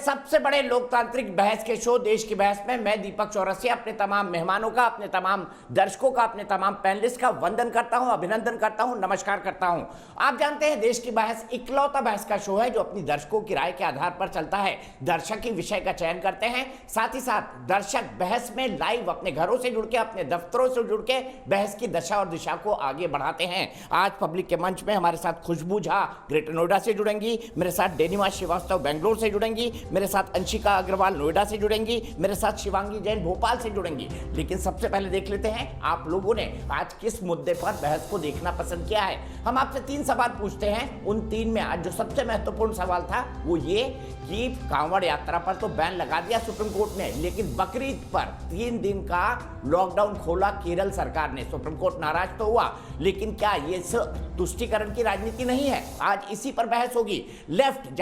सबसे बड़े लोकतांत्रिक बहस के शो देश की बहस में मैं दीपक चौरसिया अपने तमाम मेहमानों का, अपने तमाम दर्शकों का, अपने तमाम पैनलिस्ट का वंदन करता हूं, अभिनंदन करता हूं, नमस्कार करता हूं। आप जानते हैं देश की बहस इकलौता बहस का शो है जो अपनी दर्शकों की राय के आधार पर चलता है। दर्शक ही विषय का चयन करते हैं, साथ ही साथ दर्शक बहस में लाइव अपने घरों से जुड़ के, अपने दफ्तरों से जुड़ के बहस की दशा और दिशा को आगे बढ़ाते हैं। आज पब्लिक के मंच में हमारे साथ खुशबू झा ग्रेटर नोएडा से जुड़ेंगी, मेरे साथ डेनिमा श्रीवास्तव बेंगलोर से जुड़ेंगी, मेरे साथ अंशिका अग्रवाल नोएडा से जुड़ेंगी, मेरे साथ शिवांगी जैन भोपाल से जुड़ेंगी। लेकिन सबसे पहले देख लेते हैं आप लोगों ने आज किस मुद्दे पर बहस को देखना पसंद किया है। हम आपसे 3 सवाल पूछते हैं, उन 3 में आज जो सबसे महत्वपूर्ण सवाल था वो ये कि कांवड़ यात्रा पर तो बैन लगा दिया सुप्रीम कोर्ट ने, लेकिन बकरीद पर 3 दिन का लॉकडाउन खोला केरल सरकार ने। सुप्रीम कोर्ट नाराज तो हुआ, लेकिन क्या ये तुष्टीकरण की राजनीति नहीं है? आज इसी पर बहस होगी। लेफ्ट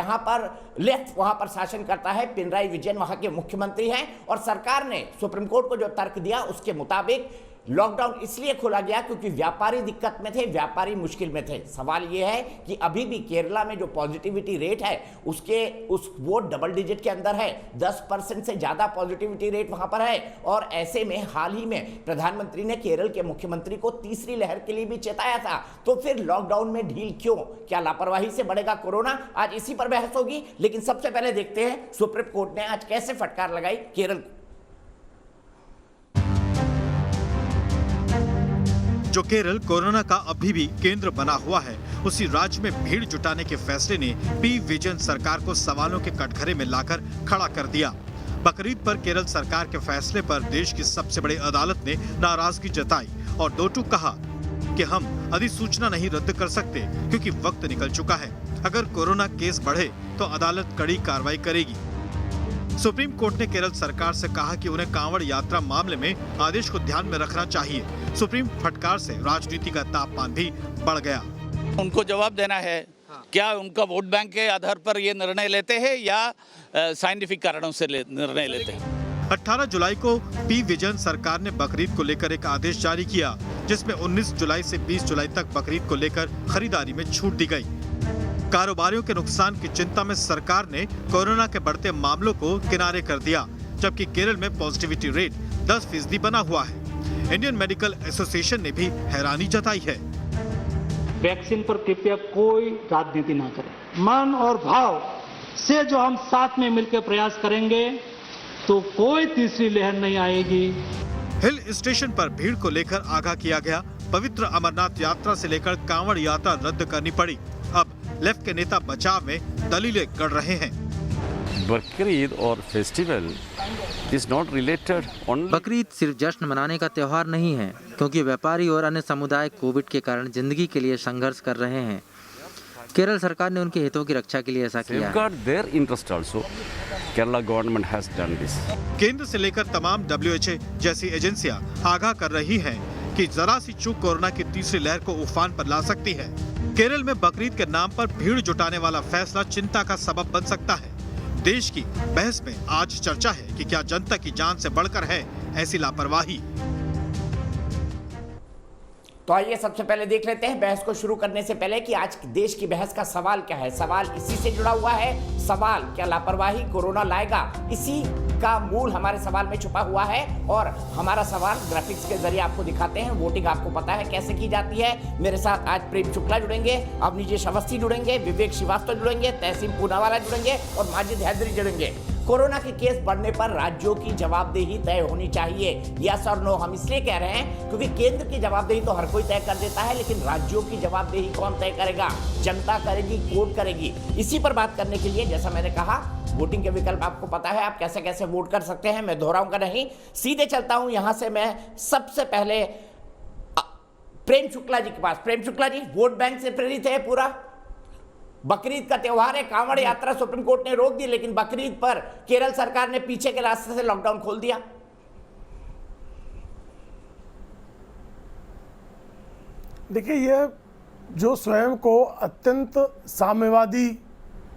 वहां पर शासन करता है, पिनराई विजयन वहां के मुख्यमंत्री हैं और सरकार ने सुप्रीम कोर्ट को जो तर्क दिया उसके मुताबिक लॉकडाउन इसलिए खोला गया क्योंकि व्यापारी दिक्कत में थे, व्यापारी मुश्किल में थे। सवाल यह है कि अभी भी केरला में जो पॉजिटिविटी रेट है वो डबल डिजिट के अंदर है, 10% से ज्यादा पॉजिटिविटी रेट वहां पर है। और ऐसे में हाल ही में प्रधानमंत्री ने केरल के मुख्यमंत्री को तीसरी लहर के लिए भी चेताया था। तो फिर लॉकडाउन में ढील क्यों? क्या लापरवाही से बढ़ेगा कोरोना? आज इसी पर बहस होगी। लेकिन सबसे पहले देखते हैं सुप्रीम कोर्ट ने आज कैसे फटकार लगाई केरल को। जो केरल कोरोना का अभी भी केंद्र बना हुआ है, उसी राज्य में भीड़ जुटाने के फैसले ने पी विजयन सरकार को सवालों के कटघरे में लाकर खड़ा कर दिया। बकरीद पर केरल सरकार के फैसले पर देश की सबसे बड़ी अदालत ने नाराजगी जताई और दो टूक कहा कि हम अधिसूचना नहीं रद्द कर सकते क्योंकि वक्त निकल चुका है। अगर कोरोना केस बढ़े तो अदालत कड़ी कार्रवाई करेगी। सुप्रीम कोर्ट ने केरल सरकार से कहा कि उन्हें कांवड़ यात्रा मामले में आदेश को ध्यान में रखना चाहिए। सुप्रीम फटकार से राजनीति का तापमान भी बढ़ गया। उनको जवाब देना है। क्या उनका वोट बैंक के आधार पर ये निर्णय लेते हैं या साइंटिफिक कारणों से निर्णय लेते हैं? 18 जुलाई को पी विजयन सरकार ने बकरीद को लेकर एक आदेश जारी किया, जिसमें 19 जुलाई से 20 जुलाई तक बकरीद को लेकर खरीदारी में छूट दी गई। कारोबारियों के नुकसान की चिंता में सरकार ने कोरोना के बढ़ते मामलों को किनारे कर दिया, जबकि केरल में पॉजिटिविटी रेट 10% बना हुआ है। इंडियन मेडिकल एसोसिएशन ने भी हैरानी जताई है। वैक्सीन पर कृपया कोई राजनीति ना करें। मन और भाव से जो हम साथ में मिलकर प्रयास करेंगे तो कोई तीसरी लहर नहीं आएगी। हिल स्टेशन पर भीड़ को लेकर आगाह किया गया। पवित्र अमरनाथ यात्रा से लेकर कांवड़ यात्रा रद्द करनी पड़ी। अब लेफ्ट के नेता बचाव में दलीलें गढ़ रहे हैं। बकरीद और festival is not related only. Bakrid सिर्फ जश्न मनाने का त्योहार नहीं है, क्योंकि व्यापारी और अन्य समुदाय कोविड के कारण जिंदगी के लिए संघर्ष कर रहे हैं। केरल सरकार ने उनके हितों की रक्षा के लिए ऐसा किया है। Their interest also Kerala government has done this. केंद्र से लेकर तमाम WHO जैसी एजेंसियां आगाह कर रही हैं कि जरा सी चूक कोरोना की तीसरी लहर को उफान पर ला सकती है। केरल में बकरीद के नाम पर भीड़ जुटाने वाला फैसला चिंता का सबब बन सकता है। देश की बहस में आज चर्चा है कि क्या जनता की जान से बढ़कर है ऐसी लापरवाही। तो आइए सबसे पहले देख लेते हैं बहस को शुरू करने से पहले कि आज देश की बहस का सवाल क्या है। सवाल इसी से जुड़ा हुआ है। सवाल क्या लापरवाही कोरोना लाएगा? इसी का मूल हमारे सवाल में छुपा हुआ है और हमारा सवाल ग्राफिक्स के जरिए आपको दिखाते हैं। वोटिंग आपको पता है कैसे की जाती है। मेरे साथ आज प्रेम शुक्ला जुड़ेंगे, अवनीश अवस्थी जुड़ेंगे, विवेक श्रीवास्तव जुड़ेंगे, तहसीन पूनावाला जुड़ेंगे और माजिद हैदरी जुड़ेंगे। कोरोना के केस बढ़ने पर राज्यों की जवाबदेही तय होनी चाहिए। यस और नो हम इसलिए कह रहे हैं क्योंकि केंद्र की जवाबदेही तो हर कोई तय कर देता है, लेकिन राज्यों की जवाबदेही कौन तय करेगा? जनता करेगी, कोर्ट करेगी। इसी पर बात करने के लिए जैसा मैंने कहा वोटिंग के विकल्प आपको पता है, आप कैसे कैसे वोट कर सकते हैं। मैं दोहराऊंगा नहीं, सीधे चलता हूं यहां से। मैं सबसे पहले प्रेम शुक्ला जी के पास। प्रेम शुक्ला जी, वोट बैंक से प्रेरित है पूरा? बकरीद का त्योहार है, कांवड़ यात्रा सुप्रीम कोर्ट ने रोक दी, लेकिन बकरीद पर केरल सरकार ने पीछे के रास्ते से लॉकडाउन खोल दिया। देखिए, यह जो स्वयं को अत्यंत साम्यवादी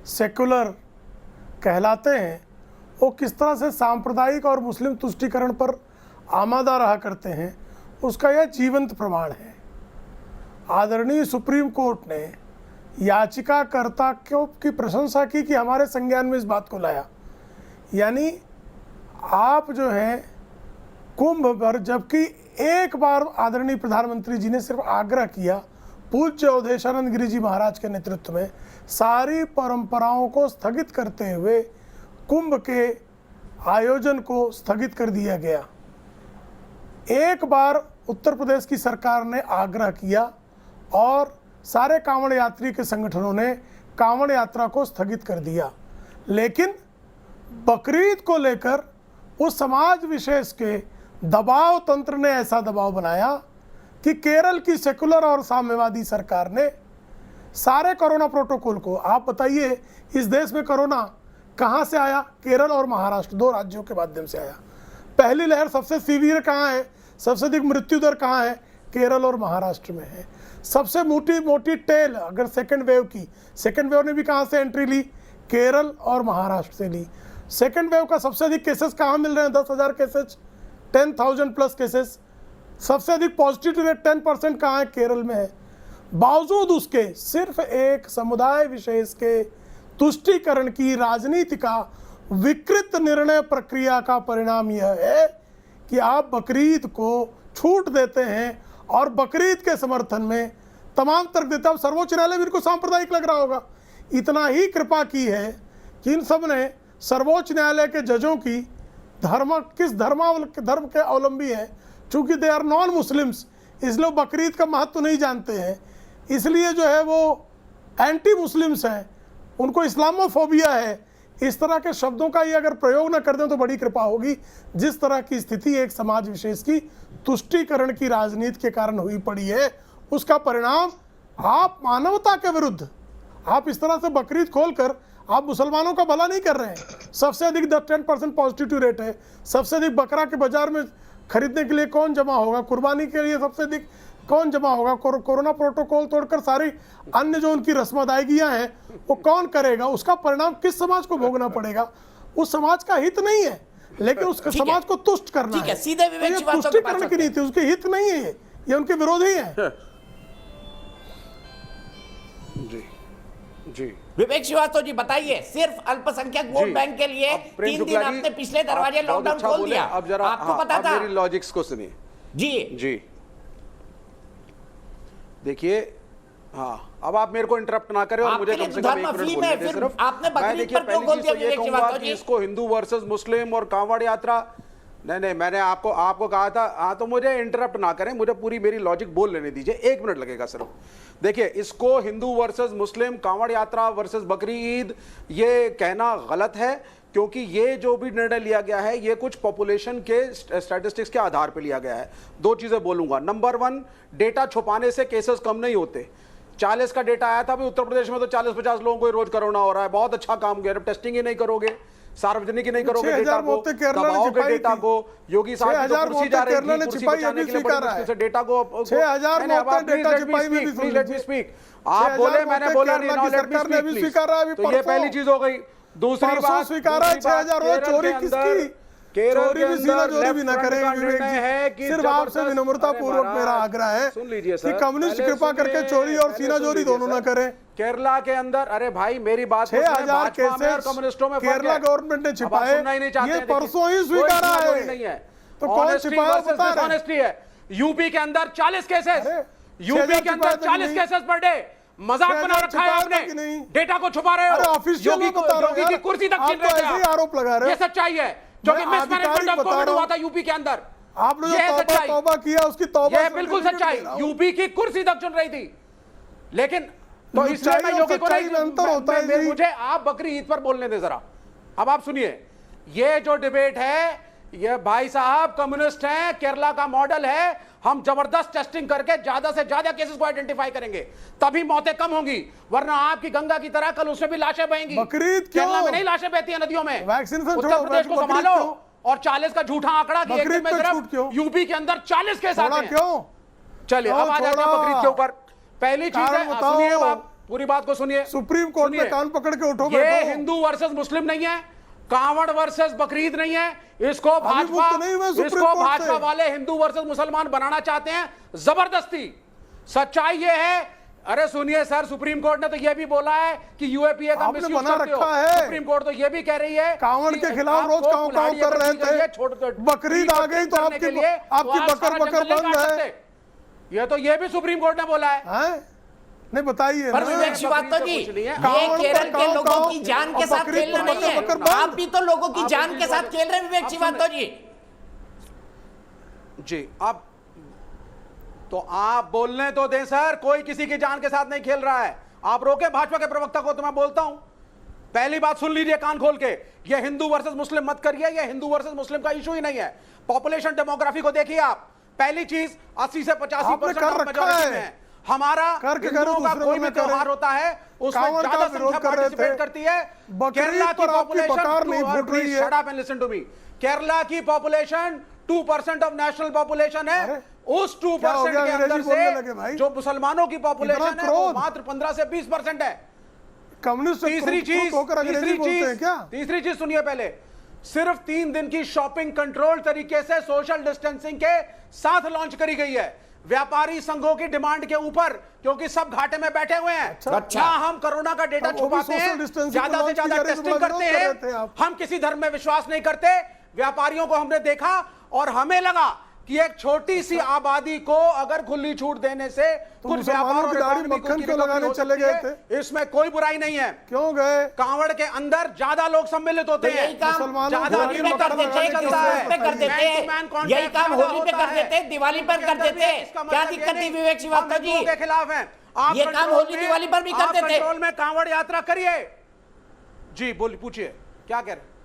सेकुलर कहलाते हैं, वो किस तरह से सांप्रदायिक और मुस्लिम तुष्टीकरण पर आमादा रहा करते हैं, उसका यह जीवंत प्रमाण है। आदरणीय सुप्रीम कोर्ट ने याचिकाकर्ता की प्रशंसा की कि हमारे संज्ञान में इस बात को लाया यानी आप जो है कुंभ पर, जबकि एक बार आदरणीय प्रधानमंत्री जी ने सिर्फ आग्रह किया पूज्य अवधेशानंद गिरी जी महाराज के नेतृत्व में, सारी परंपराओं को स्थगित करते हुए कुंभ के आयोजन को स्थगित कर दिया गया। एक बार उत्तर प्रदेश की सरकार ने आग्रह किया और सारे कांवड़ यात्री के संगठनों ने कांवड़ यात्रा को स्थगित कर दिया। लेकिन बकरीद को लेकर उस समाज विशेष के दबाव तंत्र ने ऐसा दबाव बनाया कि केरल की सेकुलर और साम्यवादी सरकार ने सारे कोरोना प्रोटोकॉल को, आप बताइए इस देश में कोरोना कहाँ से आया? केरल और महाराष्ट्र, दो राज्यों के माध्यम से आया। पहली लहर सबसे सीवियर कहाँ है, सबसे अधिक मृत्यु दर कहाँ है? केरल और महाराष्ट्र में है। सबसे मोटी टेल अगर सेकेंड वेव की, सेकेंड वेव ने भी कहाँ से एंट्री ली? केरल और महाराष्ट्र से ली। सेकेंड वेव का सबसे अधिक केसेस कहाँ मिल रहे हैं? 10,000 केसेस, 10,000 प्लस केसेस। सबसे अधिक पॉजिटिविटी रेट 10% कहाँ है? केरल में है। बावजूद उसके सिर्फ एक समुदाय विशेष के तुष्टीकरण की राजनीति का विकृत निर्णय प्रक्रिया का परिणाम यह है कि आप बकरीद को छूट देते हैं और बकरीद के समर्थन में तमाम तर्क देते हैं। अब सर्वोच्च न्यायालय भी इनको सांप्रदायिक लग रहा होगा। इतना ही कृपा की है कि इन सब ने सर्वोच्च न्यायालय के जजों की किस धर्म के अवलंबी है, चूंकि दे आर नॉन मुस्लिम्स, इसलिए बकरीद का महत्व नहीं जानते हैं, इसलिए जो है वो एंटी मुस्लिम्स हैं, उनको इस्लामोफोबिया है। इस तरह के शब्दों का ये अगर प्रयोग न कर दें तो बड़ी कृपा होगी। जिस तरह की स्थिति एक समाज विशेष की तुष्टीकरण की राजनीति के कारण हुई पड़ी है, उसका परिणाम आप मानवता के विरुद्ध, आप इस तरह से बकरीद खोलकर आप मुसलमानों का भला नहीं कर रहे हैं। सबसे अधिक 10% पॉजिटिविटी रेट है। सबसे अधिक बकरा के बाजार में खरीदने के लिए कौन जमा होगा? कुर्बानी के लिए सबसे अधिक कौन जमा होगा? कोरोना प्रोटोकॉल तोड़कर सारी अन्य जो उनकी रस्म अदायगियां हैं वो कौन करेगा? उसका परिणाम किस समाज को भोगना पड़ेगा? उस समाज का हित नहीं है, लेकिन उसके समाज को तुष्ट करना है। सीधे विवेक श्रीवास्तव तुष्टीकरण की नीति, उसके हित नहीं है, ये उनके विरोधी है। जी विवेक श्रीवास्तव जी बताइए, सिर्फ अल्पसंख्यक वोट बैंक के लिए 3 दिन आपने पिछले दरवाजे लॉकडाउन खोल दिया। अब जरा आपको पता था? मेरी लॉजिक्स को सुनिए जी। देखिए, हाँ, अब आप मेरे को इंटरप्ट ना करें और मुझे कम से कम 1 मिनट बोलने दें सिर्फ। आपने बकरीद पर क्यों खोल दिया विवेक श्रीवास्तव जी? इसको हिंदू वर्सेस मुस्लिम और कांवड़ यात्रा, नहीं, मैंने आपको कहा था। हाँ, तो मुझे इंटरप्ट ना करें, मुझे पूरी मेरी लॉजिक बोल लेने दीजिए। 1 मिनट लगेगा सिर्फ। देखिए, इसको हिंदू वर्सेस मुस्लिम, कांवड़ यात्रा वर्सेस बकरी ईद, ये कहना गलत है, क्योंकि ये जो भी निर्णय लिया गया है ये कुछ पॉपुलेशन के स्टैटिस्टिक्स के आधार पर लिया गया है। 2 चीजें बोलूंगा। नंबर 1, डेटा छुपाने से केसेस कम नहीं होते। 40 का डेटा आया था अभी उत्तर प्रदेश में, तो 40-50 लोगों को रोज कोरोना हो रहा है। बहुत अच्छा काम किया। टेस्टिंग ही नहीं करोगे, सार्वजनिक ही नहीं करोगे, डेटा को दबाओगे, डेटा को योगी साहब की जो कुर्सी जा रही थी, कुर्सी बचाने के लिए बड़ी मुश्किल से डेटा को 6,000 डेटा छिपाई में भी लेट मी स्पीक। आप बोले, मैंने बोला नहीं, नाउ लेट मी स्पीक। तो ये पहली चीज हो गई। दूसरी बात, 6,000 चोरी किसकी? चोरी भी सीना चोरी भी ना करें विवेक जी। सिर्फ आपसे विनम्रता पूर्वक मेरा आग्रह है कि कम्युनिस्ट कृपा करके चोरी और सीना चोरी दोनों ना करें। केरला के अंदर, अरे भाई मेरी बात 6,000 केसेस कम्युनिस्टों में केरला गवर्नमेंट ने छिपाए, ये परसों ही स्वीकारा है। तो कौन छिपाया बता रहे हैं? यूपी के अंदर 40 केसेस, यूपी के अंदर 40 केसेस पर डे। मजाक बना रखा है आपने, डेटा को छुपा रहे हो। योगी की कुर्सी तक छीन रहे थे, आरोप लगा रहे हो। ये सच्चाई है, जो कि मिसमैनेजमेंट ऑफ कोविड हुआ था यूपी के अंदर। आपने जो तौबा किया उसकी तौबा, ये बिल्कुल सच्चाई। यूपी की कुर्सी तक चुन रही थी, लेकिन तो इसलिए मैं योगी को नहीं, मुझे आप बकरी ईद पर बोलने दे जरा। अब आप सुनिए, ये जो डिबेट है, ये भाई साहब कम्युनिस्ट हैं, केरला का मॉडल है। हम जबरदस्त टेस्टिंग करके ज्यादा से ज्यादा केसेस को आइडेंटिफाई करेंगे, तभी मौतें कम होंगी। वरना आपकी गंगा की तरह कल उसमें भी लाशें बहेंगी। बकरीद केरला में नहीं लाशें बहती है नदियों में। उत्तर प्रदेश को संभालो। और 40 का झूठा आंकड़ा कि एक दिन में सिर्फ यूपी के अंदर 40 केस आते हैं। क्यों? चलिए अब आ जाते हैं बकरीद के ऊपर। पहली चीज है, सुनिए आप पूरी बात को सुनिए। सुप्रीम कोर्ट में कान पकड़ के उठो। ये हिंदू वर्सेस मुस्लिम नहीं है, कांवड़ वर्सेस बकरीद नहीं है। इसको भाजपा वाले हिंदू वर्सेस मुसलमान बनाना चाहते हैं जबरदस्ती। सच्चाई ये है, अरे सुनिए सर, सुप्रीम कोर्ट ने तो यह भी बोला है कि यूएपीए का आपने मिसयूज बना करते हो। रखा है। सुप्रीम कोर्ट तो यह भी कह रही है कांवड़ कि के खिलाफ आपको रोज कांव कुल्हाड़ी कर रहे अगर दी गई है, थे, बकरीद आ गई तो करने के लिए, आपकी तो आप बकर सारा बकर जंगल नहीं बंद काट है। सकते। यह तो यह भी सुप्रीम कोर्ट ने बोला है। हैं? नहीं बताइए पर ना। विवेक श्रीवास्तव जी, कुछ नहीं है। ये कांवड़ केरल पर के कांव लोगों कांव की जान के और साथ बकरीद खेलना पर नहीं बकर है। बंद। आप भी तो लोगों की आप जान सुनिए, के साथ खेल रहे हैं विवेक आप श्रीवास्तव जी। जी, आप तो आप बोलने तो दें सर, कोई किसी की जान के साथ नहीं खेल रहा है। आप रोके भाजपा के प्रवक्ता को, तो मैं बोलता हूं। पहली बात सुन लीजिए कान खोल के, ये हिंदू वर्सेस मुस्लिम मत करिए, ये हिंदू वर्सेस मुस्लिम का इशू ही नहीं है। पॉपुलेशन डेमोग्राफी को देखिए आप। पहली चीज 80 से 85% कर रखा मेजॉरिटी में है। है। हमारा करके हिंदुओं का दूसरे कोई में भी करें। त्योहार होता है उसमें कांवड़ का ज्यादा विरोध संख्या कर रहे पार्टिसिपेट थे। करती है। बकरीद केरला की पर आपकी बकार नहीं फूट रही है। Shut up and listen to me. Kerala की पॉपुलेशन 2% ऑफ नेशनल पॉपुलेशन है। अरे, उस 2% क्या हो गया, के अंग्रेजी अंदर बोलने लगे भाई? से जो मुसलमानों की पॉपुलेशन इतना है वो क्रोध। मात्र 15 से 20% है। कम्युनिस्ट तीसरी चीज होकर अंग्रेजी बोलते हैं क्या? तीसरी चीज सुनिए पहले। सिर्फ 3 दिन की शॉपिंग कंट्रोल तरीके से सोशल डिस्टेंसिंग के साथ लॉन्च करी गई है, व्यापारी संघों की डिमांड के ऊपर, क्योंकि सब घाटे में बैठे हुए हैं। अच्छा। ना हम कोरोना का डेटा अब वो भी छुपाते social हैं, distancing ज्यादा को से launch ज्यादा की जा रही है, टेस्टिंग तो करते विरोध कर रहे थे हैं। आप। हम किसी धर्म में विश्वास नहीं करते। व्यापारियों को हमने देखा और हमें लगा कि एक छोटी सी आबादी को अगर खुली छूट देने से तो कुछ मुसलमानों व्यापार और की दाढ़ी इकोनॉमी मक्खन की क्यों रिकवरी लगाने हो चले सकती गए है। थे? इसमें कोई बुराई नहीं है। क्यों गए? कांवड़ के अंदर ज्यादा लोग सम्मिलित होते तो हैं। यही काम मुसलमानों ज्यादा होली पे कर देते हैं, क्रिसमस पे कर देते हैं, यही काम होली पे कर देते हैं, दिवाली पर कर देते हैं। क्या दिक्कत थी विवेक श्रीवास्तव जी? के खिलाफ हैं। आप ये काम कंट्रोल होली में- दिवाली पर भी कर आप देते। कंट्रोल में कांवड़ यात्रा करिए। जी बोलिए, पूछिए क्या कह रहे हैं?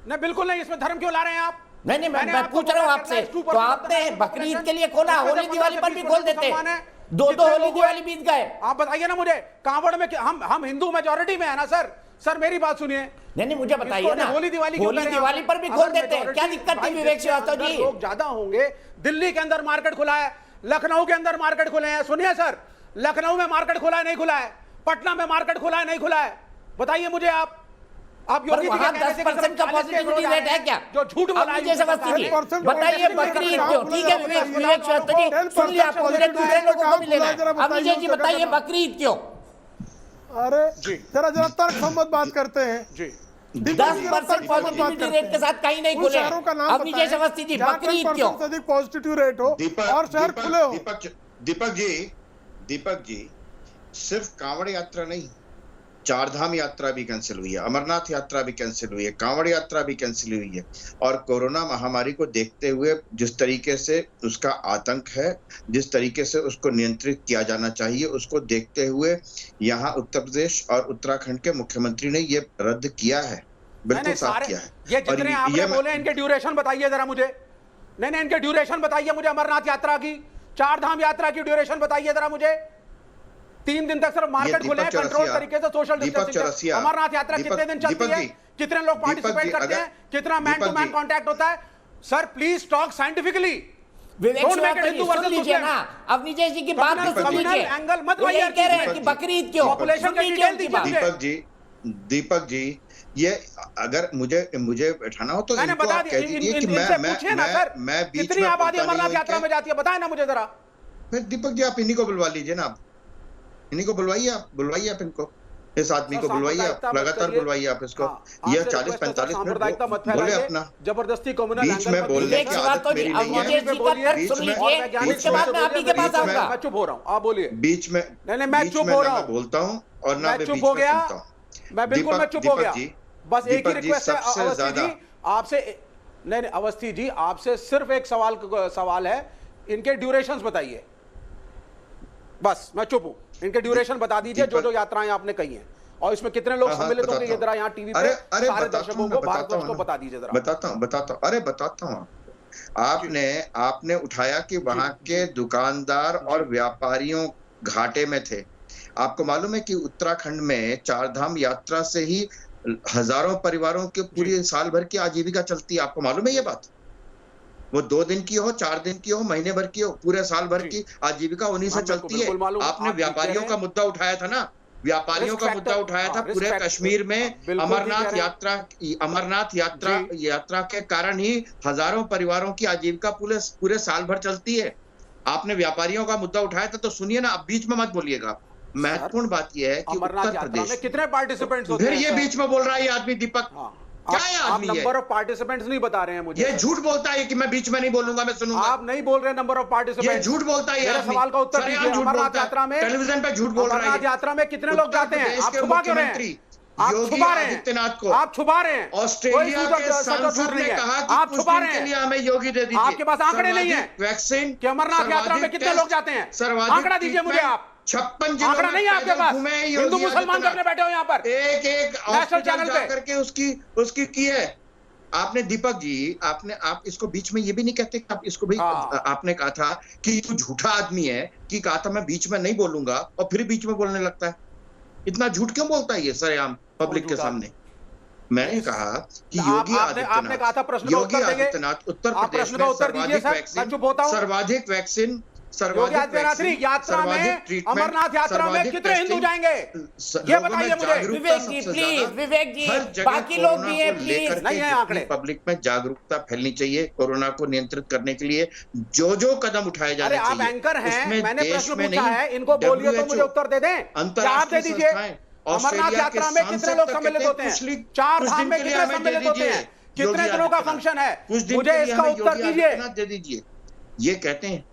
नहीं बिल्कुल नहीं, इसमें धर्म क्यों ला रहे हैं आप? नहीं मैंने मैं आपको पूछ रहा हूं बोला आपसे, 2% तो आपने बकरीद के लिए खोला, इसमें होली दिवाली पर भी 15% खोल देते, मुसलमान हैं। दो जितने होली लोग दिवाली हैं, बीत गए। आप बताइए ना मुझे, कांवड़ में हम हिंदू मेजोरिटी में है ना सर। सर मेरी बात सुनिए। नहीं मुझे बताइए इसको ना, होली दिवाली क्यों होली करें दिवाली आप? पर भी अगर खोल देते हैं, majority- क्या दिक्कत थी भाई, विवेक जिसके श्रीवास्तव अंदर जी? लोग ज्यादा होंगे। दिल्ली के अंदर मार्केट खुला है, लखनऊ के अंदर मार्केट खुले हैं। सुनिए सर, लखनऊ में मार्केट खुला है नहीं खुला है, पटना में मार्केट खुला है नहीं खुला है, बताइए मुझे आप पर योगी जी वहां के कहने से 10% का 40 के पॉजिटिविटी विरोध रेट है आ क्या? जो झूठ बोला अब है, मुझे समझती नहीं, 10% बताइए का बकरीद काम क्यों? बोला ठीक है जाता विवेक है, विवेक श्रीवास्तव जी, 10% सुन लिया आपको, मुझे दूसरे लोगों को भी लेना है। जरा अब विजय जी बताइए, बताइए जरा। बकरीद क्यों? अरे जी। जरा जरा तर्कसम्मत बात करते हैं। जी 10% पॉजिटिविटी रेट के साथ कहीं नहीं उन खुले। शहरों का नाम अब विजय अवस्थी जी बकरीद क्यों? से अधिक पॉजिटिव रेट हो और शहर खुले हो। दीपक जी सिर्फ कांवड़ यात्रा नहीं, चारधाम यात्रा भी कैंसिल हुई है, अमरनाथ यात्रा भी कैंसिल हुई है, कांवड़ यात्रा भी कैंसिल हुई है। और कोरोना महामारी को देखते हुए जिस तरीके से उसका आतंक है, जिस तरीके से उसको नियंत्रित किया जाना चाहिए, उसको देखते हुए यहाँ उत्तर प्रदेश और उत्तराखंड के मुख्यमंत्री ने ये रद्द किया है, बिल्कुल साफ किया है। ये जितने आपने बोले इनके ड्यूरेशन बताइए जरा मुझे। नहीं इनके ड्यूरेशन बताइए मुझे, अमरनाथ यात्रा की, चारधाम यात्रा की ड्यूरेशन बताइए जरा मुझे। 3 दिन तक सिर्फ मार्केट खुले हैं, कंट्रोल तरीके से सोशल डिस्टेंसिंग। अमरनाथ यात्रा कितने दिन चलती है, कितने लोग पार्टिसिपेट करते हैं, कितना मैन टू मैन कांटेक्ट होता है? Sir please talk scientifically. Vivek Shrivastava ji सुन लीजिए ना, अब विजय जी की बात तो सुन लीजिए। एंगल मत वो यही कह रहे हैं कि बकरीद क्यों? पॉपुलेशन सुन का लीजिए डिटेल उनकी दीजिए बात। मुझे। दीपक जी ये अगर मुझे बैठाना हो तो मैंने इनको बता आप कह दिया, दीजिए कि इनसे पूछिए ना सर, मैं बीच कितनी में आबादी बोलता नहीं अमरनाथ हूं यात्रा में जाती है, बताए ना मुझे जरा। फिर दीपक जी आप इन्हीं को बुलवा लीजिए ना, आप इन्हीं को बुलवाइए, आप इनको, इस आदमी को बुलवाइए, आप लगातार बुलवाइए आप इसको। ये 40-45 मिनट बोले अपना, जबरदस्ती कम्युनल बीच में बोलने विवेक की आदत श्रीवास्तव जी मेरी अब नहीं विजय है। जी का तर्क सुन लीजिए, उसके बाद मैं आप ही के पास आऊंगा। मैं चुप हो रहा हूँ, आप बोलिए। बीच में नहीं मैं चुप हो रहा हूँ, बोलता हूँ और ना मैं मैं चुप बीच हो में गया, सुनता हूँ। मैं बिल्कुल मैं चुप हो गया। बस एक ही दीपक जी, रिक्वेस्ट है सबसे अवस्थी ज्यादा- जी आपसे, नहीं अवस्थी जी आपसे सिर्फ एक सवाल है, इनके ड्यूरेशंस बताइए। बस मैं चुप हूं, इनके ड्यूरेशन बता दीजिए, जो यात्राएं आपने कही हैं और इसमें कितने लोग सम्मिलित होंगे, ये जरा यहाँ टीवी पे सारे दर्शकों को, भारतवर्ष को बता दीजिए जरा। बताता हूँ अरे बताता हूँ। आपने उठाया कि वहां के दुकानदार और व्यापारियों घाटे में थे। आपको मालूम है कि उत्तराखंड में चारधाम यात्रा से ही हजारों परिवारों के पूरी साल भर की आजीविका चलती है। आपको मालूम है ये बात? वो 2 दिन की हो, 4 दिन की हो, महीने भर की हो, पूरे साल भर की आजीविका उन्हीं से चलती है। आपने व्यापारियों का मुद्दा उठाया था ना, व्यापारियों का मुद्दा उठाया था। पूरे कश्मीर में अमरनाथ यात्रा के कारण ही हजारों परिवारों की आजीविका पूरे साल भर चलती है। आपने व्यापारियों का मुद्दा उठाया था तो सुनिए ना, आप बीच में मत बोलिएगा। महत्वपूर्ण बात यह है कि अमरनाथ उत्तर यात्रा में प्रदेश कितने पार्टिसिपेंट्स होते फिर हैं ये सर? बीच में बोल रहा है ये आदमी दीपक, क्या है आप आदमी नंबर ये? ऑफ पार्टिसिपेंट्स नहीं बता रहे हैं मुझे ये सर। झूठ बोलता है कि मैं बीच में नहीं बोलूंगा, मैं सुनूंगा। आप नहीं बोल रहे नंबर ऑफ ये पार्टिसिपेंट्स। झूठ बोलता है ये मेरे आदमी। सवाल का उत्तर सरेआम दीजिए। झूठ अमरनाथ बोलता है। यात्रा में टेलीविजन पे झूठ बोल रहा है अमरनाथ ये। यात्रा में कितने लोग उत्तर जाते हैं? प्रदेश आप के छुपा क्यों रहे मुख्यमंत्री हैं? आप योगी छुपा रहे आदित्यनाथ हैं। को आप छुपा रहे हैं। ऑस्ट्रेलिया कोई के सच और सांसद झूठ ने नहीं है। कहा कि आप कुछ छुपा दिन रहे के हैं। लिए हमें योगी दे दीजिए। आपके पास आंकड़े नहीं है वैक्सीन कि अमरनाथ यात्रा में कितने लोग जाते हैं? आंकड़ा दीजिए मुझे आप। 56 आंकड़ा नहीं है आपके पास। हिंदू मुसलमान करने बैठे हो यहाँ पर एक एक नेशनल चैनल पे करके उसकी की है आपने। दीपक जी आप इसको बीच में ये भी नहीं कहते कि आप इसको भी आपने कहा था कि तू झूठा आदमी है, कि कहा था मैं बीच में नहीं बोलूंगा और फिर बीच में बोलने लगता है। इतना झूठ क्यों बोलता है ये सरेआम पब्लिक के सामने? मैंने कहा कि योगी आपने कहा था प्रश्न का उत्तर देंगे। उत्तर आप प्रदेश प्रश्न का में उत्तर दीजिए सर, मैं चुप होता हूं। सर्वाधिक वैक्सीन योगी आदित्यनाथ जी, यात्रा में अमरनाथ यात्रा में कितने हिंदू जाएंगे ये बताइए मुझे। विवेक जी प्लीज, विवेक जी, बाकी लोग भी हैं प्लीज। नहीं है आंकड़े। पब्लिक में जागरूकता फैलनी चाहिए कोरोना को नियंत्रित करने के लिए जो कदम उठाए जाने अरे चाहिए। आप एंकर हैं, उसमें मैंने देश प्रश्न में पूछा नहीं, है, इनको बोलिए तो मुझे उत्तर दे दें। आप दे अंतर्राष्ट्रीय दीजिए। संस्थाएं, अमरनाथ ऑस्ट्रेलिया यात्रा के में कितने सांसद लोग तक सम्मिलित कहते होते हैं, हैं? कुछ 4 दिन धाम के में लिए कितने हमें दे सम्मिलित होते दीजिए। हैं? कितने योगी दिनों का आदित्यनाथ, फंक्शन है? कुछ दिन मुझे के लिए इसका हमें उत्तर योगी दीजिए। आदित्यनाथ दे दीजिए। ये कहते हैं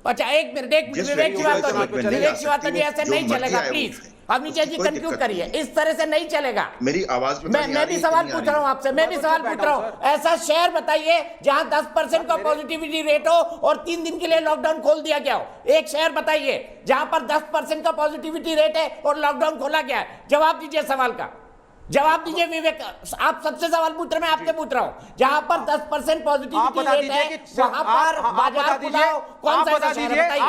अच्छा एक मिनट विवेक जी बात करिए। विवेक जी बात करिए, ऐसे नहीं चलेगा प्लीज। अवनीश जी कंक्लूड करिए, इस तरह से नहीं चलेगा। मेरी आवाज मैं भी सवाल पूछ रहा हूँ आपसे, मैं भी सवाल पूछ रहा हूँ। ऐसा शहर बताइए जहां 10% का पॉजिटिविटी रेट हो और 3 दिन के लिए लॉकडाउन खोल दिया गया हो। एक शहर बताइए जहां पर 10% का पॉजिटिविटी रेट है और लॉकडाउन खोला गया है। जवाब दीजिए सवाल का, जवाब दीजिए विवेक। आप सबसे सवाल पूछ रहे, मैं आपसे पूछ रहा हूँ। जहां पर 10% पॉजिटिविटी रेट है वहां पर बाजार खुलाओ, कौन सा ऐसा शहर है? बताइए।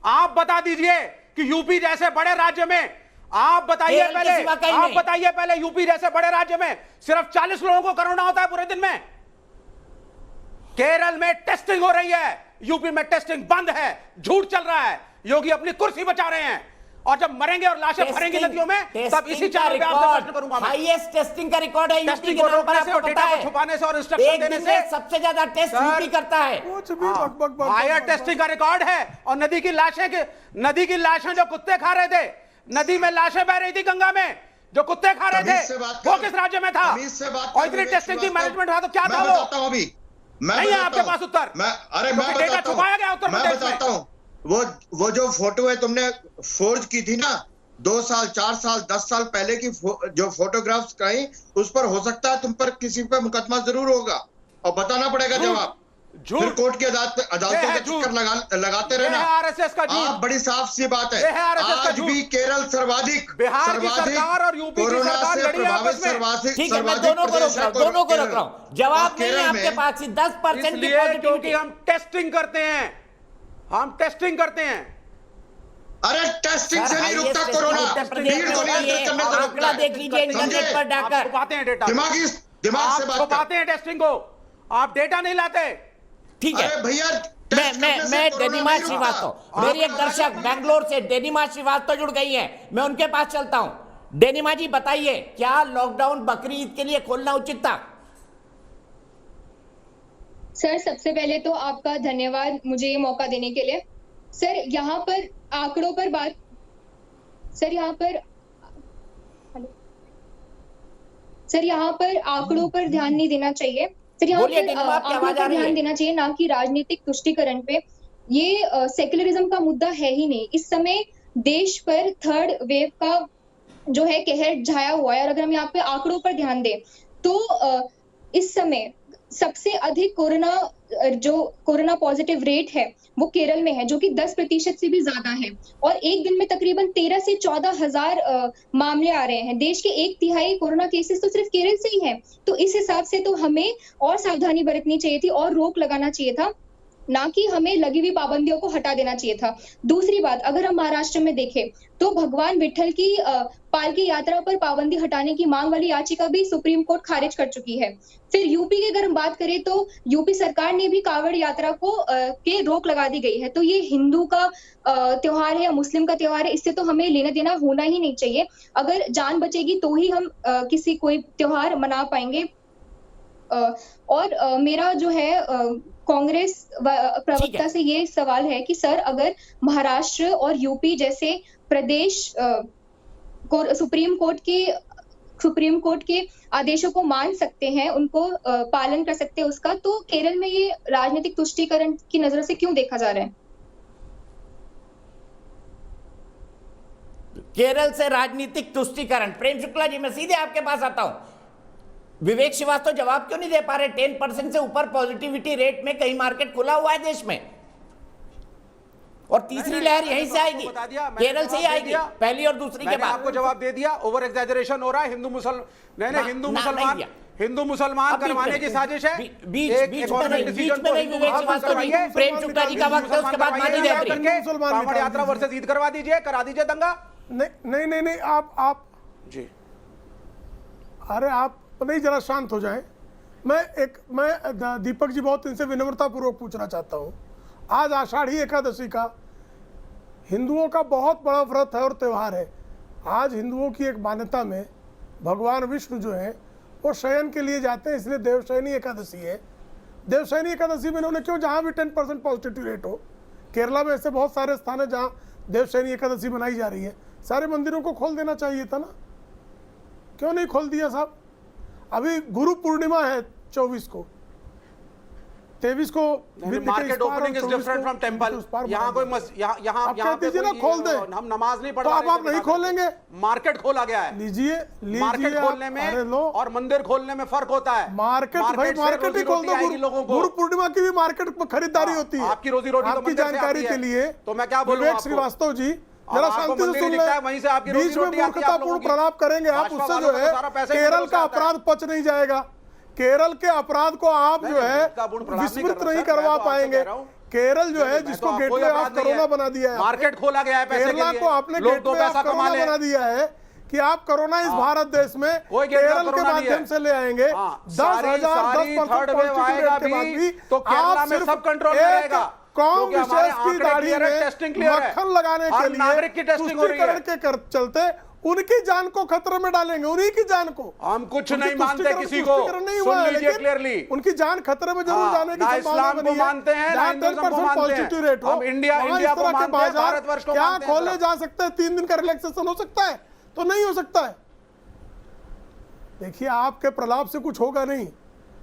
आप बता दीजिए कि यूपी जैसे बड़े राज्य में, आप बताइए पहले यूपी जैसे बड़े राज्य में सिर्फ 40 लोगों को कोरोना होता है पूरे दिन में। केरल में टेस्टिंग हो रही है, यूपी में टेस्टिंग बंद है, झूठ चल रहा है। योगी अपनी कुर्सी बचा रहे हैं और जब मरेंगे और लाशें भरेंगी नदियों में तब इसी चैनल पे आपसे प्रश्न करूंगा मैं। हाईएस्ट टेस्टिंग का रिकॉर्ड है यूपी को रोकने से और डेटा को छुपाने से और इंस्ट्रक्शन देने से सबसे ज्यादा टेस्ट यूपी करता है। हायर टेस्टिंग का रिकॉर्ड है। और नदी की लाशें जो कुत्ते खा रहे थे, नदी में लाशें बह रही थी गंगा में, जो कुत्ते खा रहे थे वो किस राज्य में था? और इतनी टेस्टिंग थी, मैनेजमेंट था, तो क्या था वो? नहीं है आपके पास उत्तर। मैं डेटा छुपाया गया उत्तर प्रदेश में। बताता हूँ। वो जो फोटो है तुमने फोर्ज की थी ना, 2 साल 4 साल 10 साल पहले की जो फोटोग्राफ्स कराई, उस पर हो सकता है तुम पर किसी पे मुकदमा जरूर होगा और बताना पड़ेगा जवाब। फिर कोर्ट की अदालतों के चक्कर लगाते रहना। आरएसएस का झूठ। बड़ी साफ सी बात है। आज भी केरल सर्वाधिक, बिहार की सरकार और यूपी की सरकार लड़ी आपस में। ठीक है, मैं दोनों को रोक रहा हूं। जवाब नहीं है आपके पास। 10% की पॉजिटिविटी। हम टेस्टिंग करते हैं, अरे टेस्टिंग से नहीं रुकता कोरोना। आंकड़ा देख लीजिए इंटरनेट पर जाकर। छुपाते हैं डेटा, दिमाग से बात छुपाते हैं टेस्टिंग को, आप डेटा नहीं लाते। ठीक है भैया, मैं डेनिमा श्रीवास्तव, मेरी एक दर्शक बेंगलोर से डेनिमा श्रीवास्तव जुड़ गई है, मैं उनके पास चलता हूं। डेनिमा जी बताइए, क्या लॉकडाउन बकरी ईद के लिए खोलना उचित था? सर सबसे पहले तो आपका धन्यवाद मुझे ये मौका देने के लिए। सर यहाँ पर आंकड़ों पर बात, सर यहाँ पर आंकड़ों पर ध्यान नहीं देना चाहिए। सर यहाँ पर आंकड़ों पर ध्यान देना चाहिए, ना कि राजनीतिक तुष्टीकरण पे। ये सेक्युलरिज्म का मुद्दा है ही नहीं। इस समय देश पर 3rd वेव का जो है कहर छाया हुआ है। और अगर हम यहाँ पे आंकड़ों पर ध्यान दें तो इस समय सबसे अधिक कोरोना पॉजिटिव रेट है वो केरल में है, जो कि 10% से भी ज्यादा है। और एक दिन में तकरीबन 13 से 14 हजार मामले आ रहे हैं। देश के 1/3 कोरोना केसेस तो सिर्फ केरल से ही है। तो इस हिसाब से तो हमें और सावधानी बरतनी चाहिए थी और रोक लगाना चाहिए था, ना कि हमें लगी हुई पाबंदियों को हटा देना चाहिए था। दूसरी बात, अगर हम महाराष्ट्र में देखें तो भगवान विट्ठल की पालकी यात्रा पर पाबंदी हटाने की मांग वाली याचिका भी सुप्रीम कोर्ट खारिज कर चुकी है। फिर यूपी की अगर हम बात करें तो यूपी सरकार ने भी कांवड़ यात्रा को के रोक लगा दी गई है। तो ये हिंदू का त्योहार है या मुस्लिम का त्योहार है, इससे तो हमें लेना देना होना ही नहीं चाहिए। अगर जान बचेगी तो ही हम कोई त्योहार मना पाएंगे। और मेरा जो है कांग्रेस प्रवक्ता से ये सवाल है कि सर, अगर महाराष्ट्र और यूपी जैसे प्रदेश सुप्रीम कोर्ट के आदेशों को मान सकते हैं, उनको पालन कर सकते हैं उसका, तो केरल में ये राजनीतिक तुष्टीकरण की नजर से क्यों देखा जा रहा है? केरल से राजनीतिक तुष्टीकरण। प्रेम शुक्ला जी, मैं सीधे आपके पास आता हूं। विवेक श्रीवास्तव जवाब क्यों नहीं दे पा रहे? 10% से ऊपर पॉजिटिविटी रेट में कई मार्केट खुला हुआ है देश में, और तीसरी लहर यहीं से आएगी, केरल से ही आएगी, पहली और दूसरी के बाद। आपको जवाब दे दिया। ओवर एग्जैजरेशन हो रहा है। हिंदू मुसलमान करवाने की साजिश है। बीच में नहीं विवेक श्रीवास्तव जी, प्रेम शुक्ला जी का वक्त है, उसके बाद मानी जाएगी। कांवड़ यात्रा वर्सेस ईद करवा दीजिए, करा दीजिए दंगा। नहीं, आप जी, अरे आप नहीं, जरा शांत हो जाएं। मैं दीपक जी बहुत इनसे विनम्रता पूर्वक पूछना चाहता हूं। आज आषाढ़ी एकादशी का हिंदुओं का बहुत बड़ा व्रत है और त्यौहार है। आज हिंदुओं की एक मान्यता में भगवान विष्णु जो है वो शयन के लिए जाते हैं, इसलिए देवशयनी एकादशी है। देवशयनी एकादशी में इन्होंने क्यों, जहाँ भी 10% पॉजिटिव रेट हो, केरला में ऐसे बहुत सारे स्थान है जहाँ देवशयनी एकादशी मनाई जा रही है, सारे मंदिरों को खोल देना चाहिए था ना, क्यों नहीं खोल दिया साहब? अभी गुरु पूर्णिमा है 24 को, 23 को market opening is different from temple. यहाँ कोई यहाँ पे ना खोल दे, हम नमाज नहीं पढ़ तो अब आप नहीं खोलेंगे? मार्केट खोला गया है। लीजिए मार्केट खोलने में और मंदिर खोलने में फर्क होता है। मार्केट ही खोल दो। गुरु पूर्णिमा की भी मार्केट में खरीदारी होती है। आपकी रोजी रोटी आपकी जानकारी के लिए तो मैं क्या बोलूं? विवेक श्रीवास्तव जी जरा शांति से सुन ले, वहीं से आपकी बीच में मूर्खतापूर्ण प्रलाप करेंगे आप, उससे जो है केरल का अपराध पच नहीं जाएगा। केरल के अपराध को आप जो है विस्मृत नहीं करवा पाएंगे। केरल जो है जिसको गेटवे ऑफ कोरोना बना दिया है, मार्केट खोला गया है, केरला को आपने गेटवे ऑफ कोरोना बना दिया है कि आप कोरोना इस भारत देश में केरल के माध्यम से ले आएंगे। 10,000 तो केरला में सब कंट्रोल में रहेगा। कौम विशेष की दाढ़ी में मक्खन लगाने के लिए तुष्टीकरण के चलते उनकी जान को खतरे में डालेंगे, उन्हीं की जान को। हम कुछ नहीं मानते किसी को, सुन लीजिए क्लियरली। उनकी जान खतरे में जरूर जाने की इस्लाम को मानते हैं, ना हिंदुइज्म को मानते हैं। हम इंडिया को मानते हैं, भारतवर्ष को क्या खोले जा सकते हैं? 3 दिन का रिलैक्सेशन हो सकता है? तो नहीं हो सकता है। देखिए, आपके प्रलाप से कुछ होगा नहीं।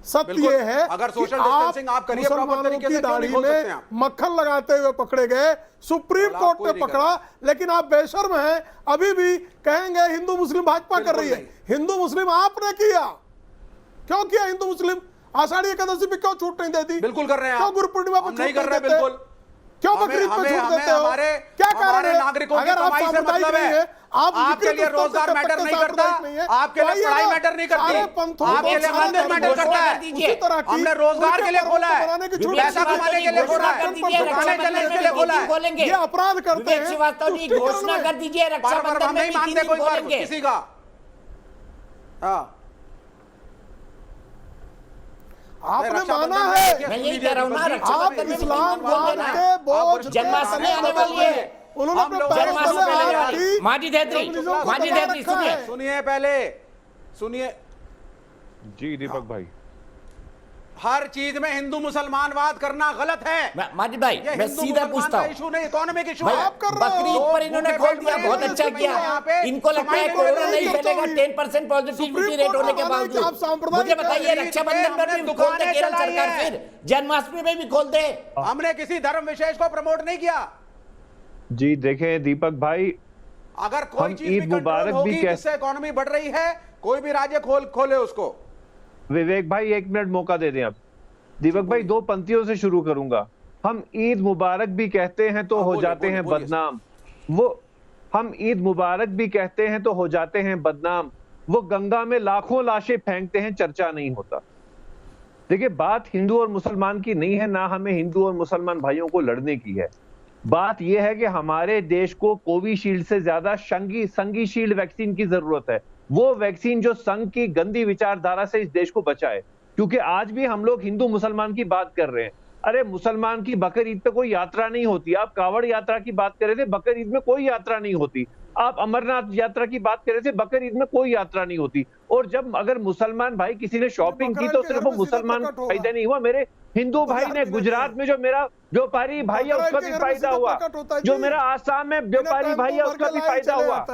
सत्य ये है, अगर सोशल डिस्टेंसिंग आप करिए प्रॉपर तरीके से, दाढ़ी में मक्खन लगाते हुए पकड़े गए, सुप्रीम कोर्ट ने पकड़ा, लेकिन आप बेशर्म हैं, अभी भी कहेंगे हिंदू मुस्लिम भाजपा कर रही है। हिंदू मुस्लिम आपने किया, क्यों किया? हिंदू मुस्लिम आषाढ़ी एकादशी पे क्यों छूट नहीं देती? बिल्कुल कर रहे हैं। क्यों गुरु पूर्णिमा पे नहीं कर रहे? बिल्कुल। क्यों बकरीद पे छूट देते हो? क्या कारण है? नागरिकों की कमाई से मतलब है। आपके लिए रोजगार मैटर नहीं करता, आपके लिए पढ़ाई मैटर नहीं करती, आपके लिए मंदिर मैटर करता है। हमने रोजगार के लिए खोला है, पैसा कमाने के लिए खोला है, दुकानें चलने के लिए खोला है। ये अपराध करते हैं। श्रीवास्तव जी, घोषणा कर दीजिए रक्षाबंधन में नहीं मानते कोई वर्ग किसी का। आपने माना है, मैं यही कह रहा हूं ना, आप रक्षाबंधन में इस्लाम के बोझ जन्माष्टमी आने वाली है, उन्होंने अपने पैर माजी धैत्री सुनिए पहले, सुनिए जी दीपक भाई, हर चीज में हिंदू मुसलमानवाद करना गलत है। माजिद भाई, मैं सीधा पूछता हूं, इशू नहीं, इकोनॉमिक इशू है। है। बकरीद पर इन्होंने खोल दिया, बहुत अच्छा किया। इनको लगता है कोरोना नहीं फैलेगा 10% पॉजिटिविटी रेट होने के बावजूद। मुझे बताइए, रक्षाबंधन पर भी खोल दे केरल सरकार, फिर जन्माष्टमी में भी खोल दे। हमने किसी धर्म विशेष को प्रमोट नहीं किया। जी देखें दीपक भाई, अगर कोई चीज भी कंट्रोल होगी जिससे इकोनॉमी बढ़ रही है, कोई भी राज्य खोले उसको। विवेक भाई 1 मिनट मौका दे दें आप। दीपक भाई 2 पंक्तियों से शुरू करूंगा। हम ईद मुबारक भी कहते हैं तो हो जाते हैं बदनाम। हम ईद मुबारक भी कहते हैं तो हो जाते हैं बदनाम। वो गंगा में लाखों लाशें फेंकते हैं, चर्चा नहीं होता। देखिए, बात हिंदू और मुसलमान की नहीं है, ना हमें हिंदू और मुसलमान भाइयों को लड़ने की है। बात यह है कि हमारे देश को कोविशील्ड से ज्यादा संगीशील्ड वैक्सीन की जरूरत है। वो वैक्सीन जो संघ की गंदी विचारधारा से इस देश को बचाए। क्योंकि आज भी हम लोग हिंदू मुसलमान की बात कर रहे हैं। अरे मुसलमान की बकर ईद पे कोई यात्रा नहीं होती। आप कावड़ यात्रा की बात कर रहे थे, बकर ईद में कोई यात्रा नहीं होती। आप अमरनाथ यात्रा की बात कर रहे थे, बकर ईद में कोई यात्रा नहीं होती। और जब अगर मुसलमान भाई किसी ने शॉपिंग की तो सिर्फ वो मुसलमान को फायदा नहीं हुआ, मेरे हिंदू भाई ने गुजरात में जो मेरा व्यापारी भाई है उसका भी फायदा हुआ, जो मेरा आसाम में व्यापारी भाई है उसका भी फायदा हुआ।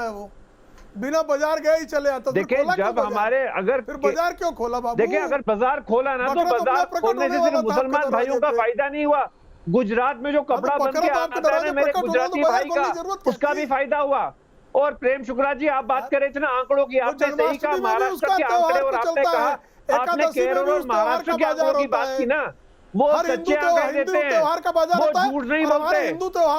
बिना बाजार गए ही चले आता। देखिए जब हमारे अगर फिर बाजार क्यों खोला बाबू? देखिए अगर बाजार खोला ना तो बाजार खोलने से सिर्फ मुसलमान भाइयों का फायदा नहीं हुआ, गुजरात में जो कपड़ा बन के आता है मेरे गुजराती भाई का, उसका भी फायदा हुआ। और प्रेम शुक्ला जी आप बात कर रहे थे ना आंकड़ों की, आपने सही कहा महाराष्ट्र के आंकड़े, और आपने कहा आपने केरल और महाराष्ट्र के आंकड़ों की बात की ना, वो सच्चे आंकड़े देते हैं, वो झूठ नहीं बोलते।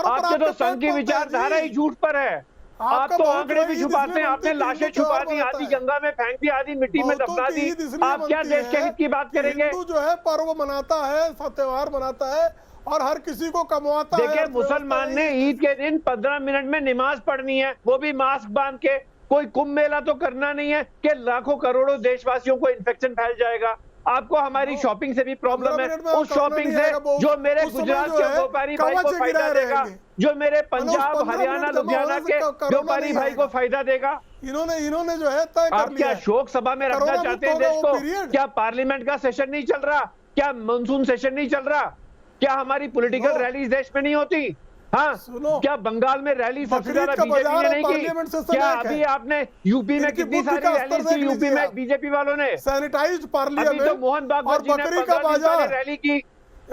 आपके तो संघ की विचारधारा ही झूठ पर है। आप तो आंकड़े भी छुपाते हैं, आपने लाशें छुपा दी, आधी गंगा में फेंक दी, आधी मिट्टी में दफना दी। आप क्या देश के हित की बात करेंगे? हिंदू जो है पर्व मनाता है, त्योहार मनाता है और हर किसी को कमवाता है। देखिए मुसलमान ने ईद के दिन 15 मिनट में नमाज पढ़नी है, वो भी मास्क बांध के। कोई कुंभ मेला तो करना नहीं है कि लाखों करोड़ों देशवासियों को इन्फेक्शन फैल जाएगा। आपको हमारी शॉपिंग से भी प्रॉब्लम है, उस शॉपिंग से जो मेरे गुजरात के व्यापारी भाई को फायदा देगा, जो मेरे पंजाब हरियाणा लुधियाना के व्यापारी भाई को फायदा देगा। इन्होंने जो है तय कर आप क्या शोक सभा में रखना चाहते हैं देश को? क्या पार्लियामेंट का सेशन नहीं चल रहा? क्या मानसून सेशन नहीं चल रहा? क्या हमारी पॉलिटिकल रैली देश में नहीं होती? हाँ, क्या बंगाल में रैली सबसे ज्यादा बीजेपी ने नहीं की? क्या अभी आपने यूपी में कितनी सारी रैली की यूपी में बीजेपी वालों ने? सैनिटाइज्ड पार्लियामेंट तो मोहन बागवत जी ने बकरी का बाजार रैली की।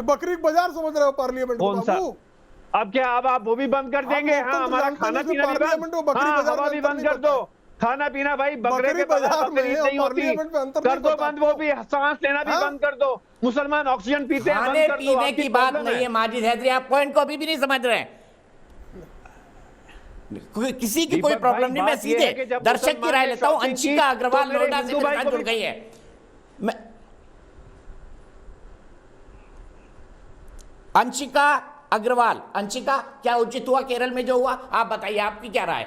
बकरी बाजार समझ रहे हो पार्लियामेंट कौन सा? अब क्या अब आप वो भी बंद कर देंगे? हाँ, हमारा खाना पीना भी बंद, हाँ हवा भी बंद कर दो, खाना पीना भाई बकरे के बाजार खरीद नहीं होती, कर दो बंद, वो भी सांस लेना भी बंद कर दो। मुसलमान ऑक्सीजन पीते हैं, खाने पीने की बात नहीं है माजिद हैदरी, आप पॉइंट को अभी भी नहीं समझ रहे हैं। किसी की कोई प्रॉब्लम नहीं, मैं सीधे दर्शक की राय लेता हूं। अंशिका अग्रवाल नोएडा से मेरे साथ जुड़ गई है। अंशिका अग्रवाल, अंशिका क्या उचित हुआ केरल में जो हुआ? आप बताइए, आपकी क्या राय?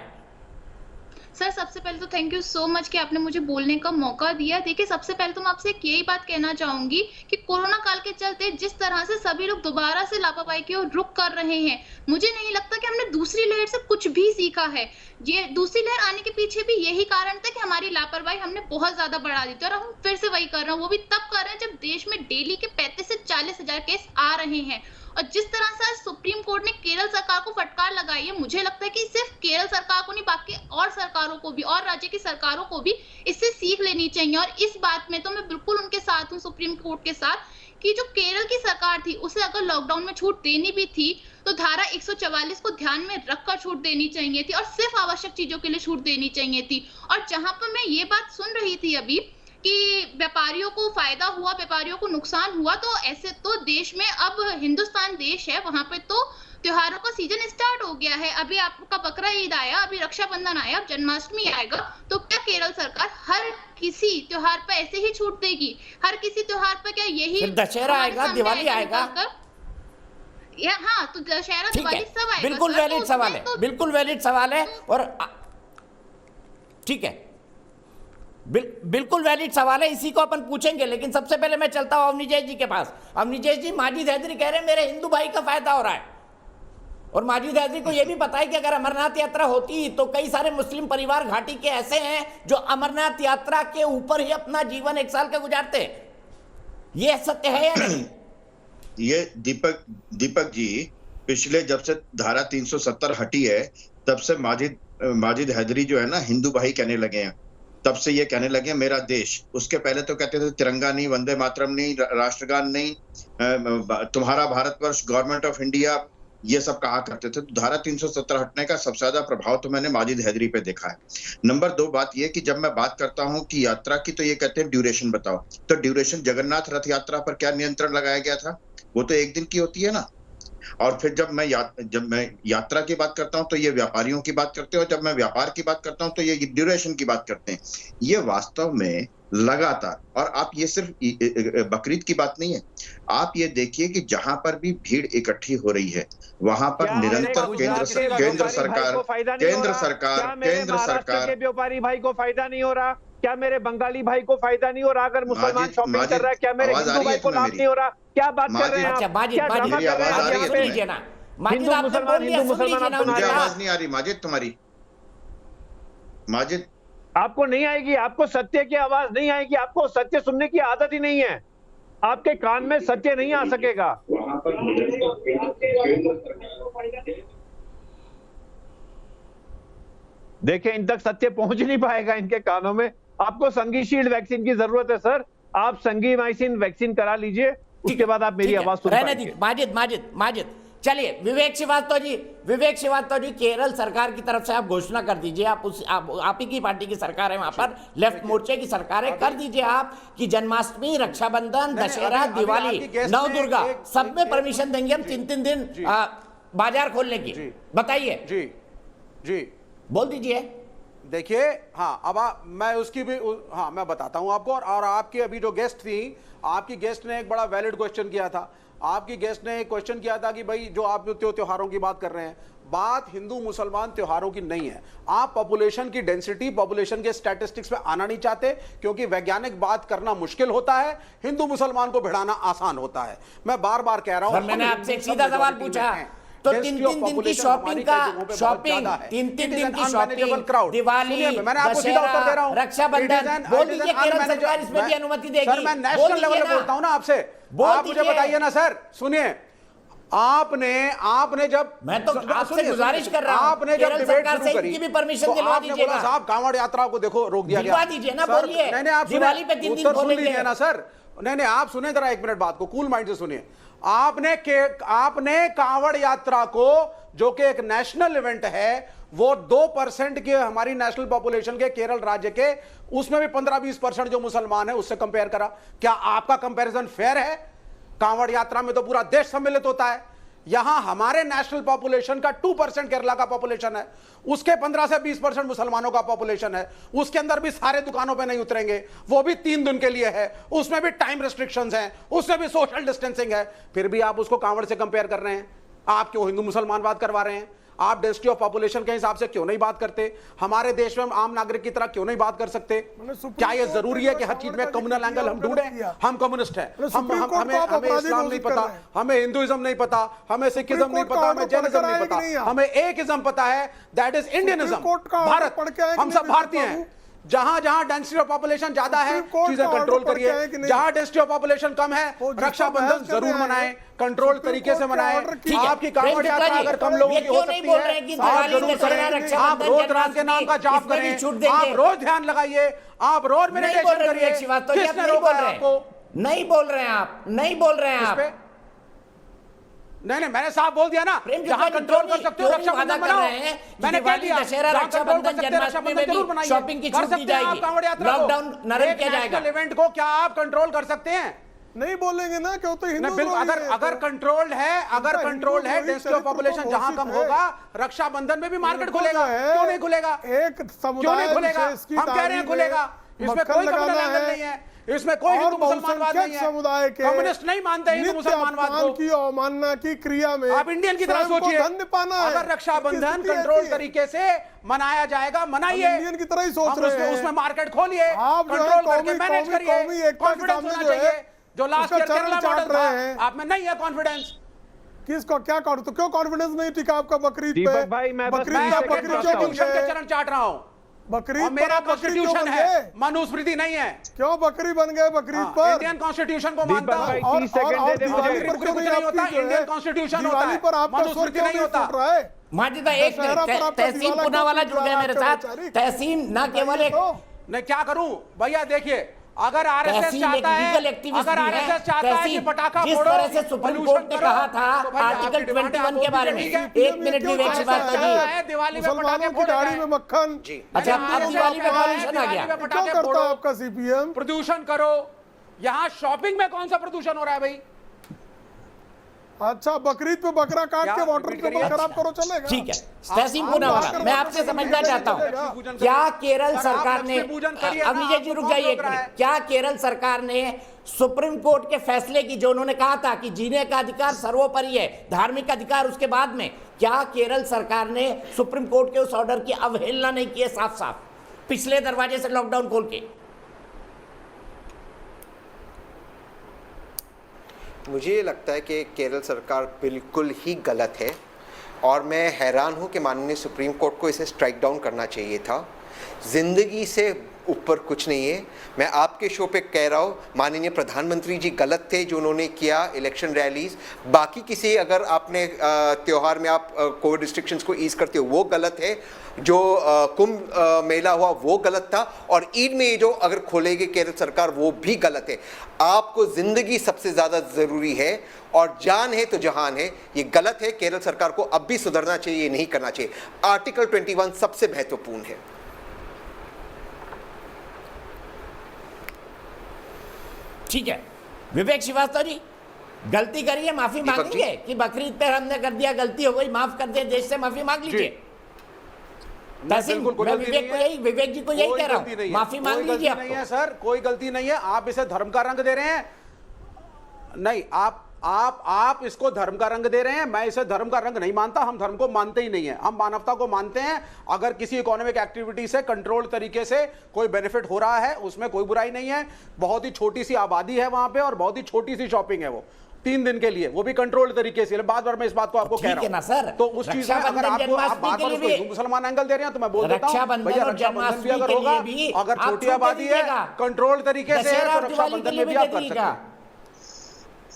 सर सबसे पहले तो थैंक यू सो मच कि आपने मुझे बोलने का मौका दिया। देखिए सबसे पहले तो मैं आपसे यही बात कहना चाहूंगी कि कोरोना काल के चलते जिस तरह से सभी लोग दोबारा से लापरवाही की ओर रुख कर रहे हैं, मुझे नहीं लगता कि हमने दूसरी लहर से कुछ भी सीखा है। ये दूसरी लहर आने के पीछे भी यही कारण था कि हमारी लापरवाही हमने बहुत ज्यादा बढ़ा दी थी, और हम फिर से वही कर रहे हैं। वो भी तब कर रहे हैं जब देश में डेली के 35 से 40 हजार केस आ रहे हैं। और जिस तरह से आज सुप्रीम कोर्ट ने केरल सरकार को फटकार लगाई है, मुझे लगता है कि सिर्फ केरल सरकार को नहीं, बाकी और सरकारों को भी, और राज्य की सरकारों को भी इससे सीख लेनी चाहिए। और इस बात में तो मैं बिल्कुल उनके साथ हूँ, सुप्रीम कोर्ट के साथ, कि जो केरल की सरकार थी उसे अगर लॉकडाउन में छूट देनी भी थी तो धारा 144 को ध्यान में रखकर छूट देनी चाहिए थी, और सिर्फ आवश्यक चीजों के लिए छूट देनी चाहिए थी। और जहां पर मैं ये बात सुन रही थी अभी कि व्यापारियों को फायदा हुआ, व्यापारियों को नुकसान हुआ, तो ऐसे तो देश में अब हिंदुस्तान देश है, वहां पे तो त्योहारों का सीजन स्टार्ट हो गया है। अभी आपका बकरा ईद आया, अभी रक्षाबंधन आया, अब जन्माष्टमी आएगा, तो क्या केरल सरकार हर किसी त्योहार पर ऐसे ही छूट देगी? हर किसी त्योहार पर क्या यही दशहरा आएगा, दिवाली आएगा? हाँ, तो दशहरा दिवाली सब आएगा। बिल्कुल वैलिड सवाल है, बिल्कुल वैलिड सवाल है, और ठीक है, बिल्कुल वैलिड सवाल है, इसी को अपन पूछेंगे। लेकिन सबसे पहले मैं चलता हूं अवनीजेश जी के पास। अवनीजेश जी, माजिद हैदरी कह रहे हैं मेरे हिंदू भाई का फायदा हो रहा है, और माजिद हैदरी को यह भी पता है कि अगर अमरनाथ यात्रा होती तो कई सारे मुस्लिम परिवार घाटी के ऐसे हैं जो अमरनाथ यात्रा के ऊपर ही अपना जीवन 1 साल का गुजारते। ये सत्य है या नहीं? ये दीपक जी, पिछले जब से धारा 370 हटी है तब से माजिद हैदरी जो है ना हिंदू भाई कहने लगे हैं, तब से ये कहने लगे मेरा देश। उसके पहले तो कहते थे तिरंगा नहीं, वंदे मातरम नहीं, राष्ट्रगान नहीं, तुम्हारा भारतवर्ष, गवर्नमेंट ऑफ इंडिया, ये सब कहा करते थे। तो धारा 370 हटने का सबसे ज्यादा प्रभाव तो मैंने माजिद हैदरी पे देखा है। नंबर 2 बात ये कि जब मैं बात करता हूं कि यात्रा की, तो ये कहते हैं ड्यूरेशन बताओ, तो ड्यूरेशन जगन्नाथ रथ यात्रा पर क्या नियंत्रण लगाया गया था? वो तो 1 दिन की होती है ना। और फिर जब मैं यात्रा की बात करता हूं तो ये व्यापारियों की बात करते हैं, और जब मैं व्यापार की बात करता हूं तो ये ड्यूरेशन की बात करते हैं। ये वास्तव में लगातार, और आप ये सिर्फ बकरीद की बात नहीं है, आप ये देखिए कि जहां पर भी भीड़ इकट्ठी हो रही है वहां पर निरंतर केंद्र सरकार के व्यापारी भाई को फायदा नहीं हो रहा? क्या मेरे बंगाली भाई को फायदा नहीं हो रहा? अगर मुसलमान शॉपिंग कर रहा है, क्या मेरे हिंदू भाई को लाभ नहीं हो रहा? क्या बात कर रहे हैं आप? हिंदू मुसलमान, हिंदू मुसलमान मुझे आवाज नहीं आ रही माजिद तुम्हारी। माजिद, आपको नहीं आएगी, आपको सत्य की आवाज नहीं आएगी, आपको सत्य सुनने की आदत ही नहीं है, आपके कान में सत्य नहीं आ सकेगा। देखिए, इन तक सत्य पहुंच नहीं पाएगा इनके कानों में। आपको संगीशील्ड वैक्सीन की जरूरत है सर, आप संगीमाइसिन वैक्सीन करा लीजिए, उसके बाद आप मेरी आवाज सुन पाएंगे। माजिद चलिए, विवेक श्रीवास्तव जी, केरल सरकार की तरफ से आप घोषणा कर दीजिए, आप ही की पार्टी की सरकार है वहां पर, लेफ्ट मोर्चे की सरकार है, कर दीजिए आप कि जन्माष्टमी, रक्षाबंधन, दशहरा, दिवाली, नव दुर्गा सब में परमिशन देंगे हम 3-3 दिन बाजार खोलने की। बताइए जी बोल दीजिए। देखिए, हाँ, अब मैं उसकी भी हाँ मैं बताता हूं आपको। और आपकी अभी जो गेस्ट थी, आपकी गेस्ट ने एक बड़ा वैलिड क्वेश्चन किया था। आपकी गेस्ट ने एक क्वेश्चन किया था कि भाई जो आप त्योहारों की बात कर रहे हैं, बात हिंदू मुसलमान त्योहारों की नहीं है। आप पॉपुलेशन की डेंसिटी, पॉपुलेशन के स्टैटिस्टिक्स पे आना नहीं चाहते, क्योंकि वैज्ञानिक बात करना मुश्किल होता है, हिंदू मुसलमान को भिड़ाना आसान होता है। मैं बार बार कह रहा हूं, मैंने आपसे एक सीधा सवाल पूछा, तो 3-3 दिन की शॉपिंग, 3-3 दिन की शॉपिंग, दिवाली, मैंने आपको सीधा उत्तर दे रहा हूं, रक्षाबंधन, बोल दीजिए केरल सरकार इसमें भी अनुमति देगी। सर, मैं नेशनल लेवल पे बोलता हूं ना आपसे, आप मुझे बताइए ना सर। सुनिए, आपने जब, मैं तो आपसे गुजारिश कर रहा हूं, आपने जब डिबेट शुरू करी, की भी परमिशन दिलवा दीजिएगा। साहब, कांवड़ यात्रा को देखो रोक दिया गया, दिलवा दीजिए ना, बोलिए। नहीं, आप दिवाली पे 3 दिन खोलेंगे ना सर। नहीं, आप सुने जरा 1 मिनट बात को, कूल माइंड से सुनिए। आपने कांवड़ यात्रा को, जो कि एक नेशनल इवेंट है, वो 2% के हमारी नेशनल पॉपुलेशन के केरल राज्य के, उसमें भी 15-20% जो मुसलमान है, उससे कंपेयर करा। क्या आपका कंपैरिजन फेयर है? कांवड़ यात्रा में तो पूरा देश सम्मिलित होता है, यहां हमारे नेशनल पॉपुलेशन का 2% केरला का पॉपुलेशन है, उसके 15 से 20% मुसलमानों का पॉपुलेशन है। उसके अंदर भी सारे दुकानों पे नहीं उतरेंगे, वो भी 3 दिन के लिए है, उसमें भी टाइम रिस्ट्रिक्शंस हैं, उसमें भी सोशल डिस्टेंसिंग है। फिर भी आप उसको कांवड़ से कंपेयर कर रहे हैं। आप क्यों हिंदू मुसलमान बात करवा रहे हैं? आप डेंसिटी ऑफ पॉपुलेशन के हिसाब से क्यों नहीं बात करते? हमारे देश में आम नागरिक की तरह क्यों नहीं बात कर सकते? क्या यह जरूरी है कि हर चीज में कम्युनल एंगल हम ढूंढें? हम कम्युनिस्ट हैं, हमें इस्लाम नहीं पता, हमें हिंदुइज्म नहीं पता, हमें सिखिज्म नहीं पता, हमें जैनिज्म नहीं पता, हमें एक इज्म पता है, दैट इज इंडियनिज्म, भारत। हम सब भारतीय हैं। जहां जहां डेंसिटी ऑफ पॉपुलेशन ज्यादा है, चीजें कंट्रोल करिए। जहां डेंसिटी ऑफ पॉपुलेशन कम है, रक्षाबंधन जरूर मनाएं, कंट्रोल तरीके से मनाएं। आपकी कांवड़ यात्रा अगर कम लोगों की हो सकती है, आप जरूर करें। आप रोज राम के नाम का जाप करें, आप रोज ध्यान लगाइए, आप रोज मेडिटेशन करिए। किसने रोका है आपको? नहीं बोल रहे हैं आप, नहीं बोल रहे हैं आप। नहीं, मैंने साफ बोल दिया ना, जहां कंट्रोल कर सकते हो रक्षाबंधन मनाओ। मैंने कह दिया, दशहरा, रक्षाबंधन, जन्माष्टमी में जरूर बनाइए, शॉपिंग की छूट दी जाएगी, लॉकडाउन नरम किया जाएगा। इवेंट को क्या आप कंट्रोल कर सकते हैं? नहीं बोलेंगे ना, क्यों? तो हिंदू अगर कंट्रोल्ड है डेंसिटी ऑफ पॉपुलेशन जहां कम होगा, रक्षाबंधन में भी मार्केट खुलेगा। क्यों नहीं खुलेगा? एक समुदाय खुलेगा, हम कह रहे हैं खुलेगा। इसमें कोई कम्युनल एंगल नहीं है, इसमें कोई हिंदू मुसलमानवाद नहीं है। समुदाय के कम्युनिस्ट नहीं मानते हिंदू मुसलमानवाद को। की अवमानना की क्रिया में आप इंडियन की तरह सोचिए। अगर रक्षाबंधन कंट्रोल तरीके से मनाया जाएगा, मनाइए। इंडियन की तरह ही सोच रहे हैं। उसमें मार्केट खोलिए, कंट्रोल करके मैनेज करिए। कॉन्फिडेंस होना चाहिए, जो लास्ट ईयर केरला मॉडल था, आप में नहीं है कॉन्फिडेंस। किसको क्या कर, तो क्यों कॉन्फिडेंस नहीं टिका आपका बकरीद पे? बकरीद के चरण चाट रहा हूँ। बकरीद मेरा कॉन्स्टिट्यूशन है, मनुस्मृति नहीं है। क्यों बकरी बन गए बकरीद पर? इंडियन कॉन्स्टिट्यूशन को मानता हूं। और नहीं होता, इंडियन कॉन्स्टिट्यूशन होता है, मनुस्मृति नहीं होता। माजिद भाई, एक मिनट, तहसीन पूनावाला जुड़ गए मेरे साथ। तहसीन ना केवल एक, मैं क्या करूं भैया? देखिए, अगर आरएसएस चाहता है कि पटाखा फोड़ो, जिस तरह से सुप्रीम कोर्ट ने कहा था आर्टिकल 21 के बारे में, 1 मिनट विवेक से बात करिए। दिवाली में पटाखे फोड़ गाड़ी में मक्खन। अच्छा, अब दिवाली में पॉल्यूशन आ गया। क्या करता है आपका सीपीएम? प्रदूषण करो। यहाँ शॉपिंग में कौन सा प्रदूषण हो रहा है भाई? अच्छा, बकरीद पे बकरा काट के वाटर टेबल खराब करो, चलेगा? ठीक है, तहसीन पूनावाला, मैं आपसे समझना चाहता हूं, क्या केरल सरकार ने, अब नीचे जी रुक जाइए एक मिनट, क्या केरल सरकार ने सुप्रीम कोर्ट के फैसले की, जो उन्होंने कहा था कि जीने का अधिकार सर्वोपरि है, धार्मिक अधिकार उसके बाद में, क्या केरल सरकार ने सुप्रीम कोर्ट के उस ऑर्डर की अवहेलना नहीं की है साफ साफ, पिछले दरवाजे से लॉकडाउन खोल के? मुझे लगता है कि केरल सरकार बिल्कुल ही गलत है और मैं हैरान हूँ कि माननीय सुप्रीम कोर्ट को इसे स्ट्राइक डाउन करना चाहिए था। जिंदगी से ऊपर कुछ नहीं है। मैं आपके शो पे कह रहा हूँ, माननीय प्रधानमंत्री जी गलत थे जो उन्होंने किया इलेक्शन रैलीज। बाकी किसी अगर आपने त्यौहार में आप कोविड रिस्ट्रिक्शंस को ईज करते हो वो गलत है। जो कुंभ मेला हुआ वो गलत था, और ईद में ये जो अगर खोलेगी केरल सरकार वो भी गलत है। आपको जिंदगी सबसे ज़्यादा ज़रूरी है और जान है तो जहान है। ये गलत है, केरल सरकार को अब भी सुधरना चाहिए, ये नहीं करना चाहिए। आर्टिकल 21 सबसे महत्वपूर्ण है। ठीक है, विवेक श्रीवास्तव जी, गलती करिए, माफी मांगेंगे कि बकरीद पे हमने कर दिया, गलती हो गई, माफ कर दे, देश से माफी मांग लीजिए। तहसीन, मैं विवेक जी को यही कह रहा हूं, माफी मांग लीजिए। नहीं है सर, कोई गलती नहीं है। आप इसे धर्म का रंग दे रहे हैं। नहीं, आप इसको धर्म का रंग दे रहे हैं। मैं इसे धर्म का रंग नहीं मानता। हम धर्म को मानते ही नहीं है, हम मानवता को मानते हैं। अगर किसी इकोनॉमिक एक्टिविटी से कंट्रोल तरीके से कोई बेनिफिट हो रहा है उसमें कोई बुराई नहीं है। बहुत ही छोटी सी आबादी है वहां पे और बहुत ही छोटी सी शॉपिंग है, वो 3 दिन के लिए, वो भी कंट्रोल तरीके से। बार बार मैं इस बात को आपको कह रहा हूं ना सर, तो उस चीज में अगर आपको आप बार बार उसको हिंदू मुसलमान एंगल दे रहे हैं तो मैं बोल देता हूं भैया, रक्षाबंधन भी अगर होगा, अगर छोटी आबादी है कंट्रोल तरीके से तो रक्षाबंधन में भी आप कर सकते हैं।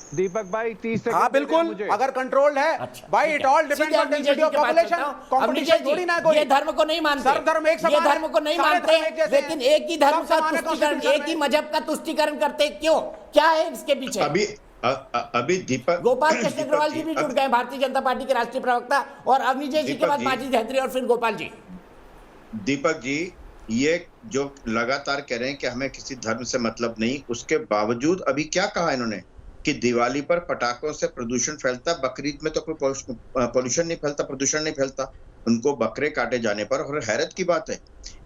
दीपक भाई 30 सेकंड। हाँ बिल्कुल, अगर कंट्रोल्ड है भाई, it all depends on density of population. Competition थोड़ी ना कोई। ये धर्म को नहीं मानते, सब धर्म एक समान है, ये धर्म को नहीं मानते, लेकिन एक ही धर्म का तुष्टीकरण, एक ही मजहब का तुष्टीकरण करते। क्यों, क्या है इसके पीछे? अभी दीपक गोपाल कृष्ण अग्रवाल जी भी जुड़ गए, भारतीय जनता पार्टी के राष्ट्रीय प्रवक्ता, और अवनीश जी के बाद माजिद हैदरी और फिर गोपाल जी। दीपक जी, ये जो लगातार कह रहे हैं कि हमें किसी धर्म से मतलब नहीं, उसके बावजूद अभी क्या कहा इन्होंने कि दिवाली पर पटाखों से प्रदूषण फैलता, बकरीद में तो कोई पोल्यूशन नहीं फैलता, प्रदूषण नहीं फैलता। उनको बकरे काटे जाने पर, और हैरत की बात है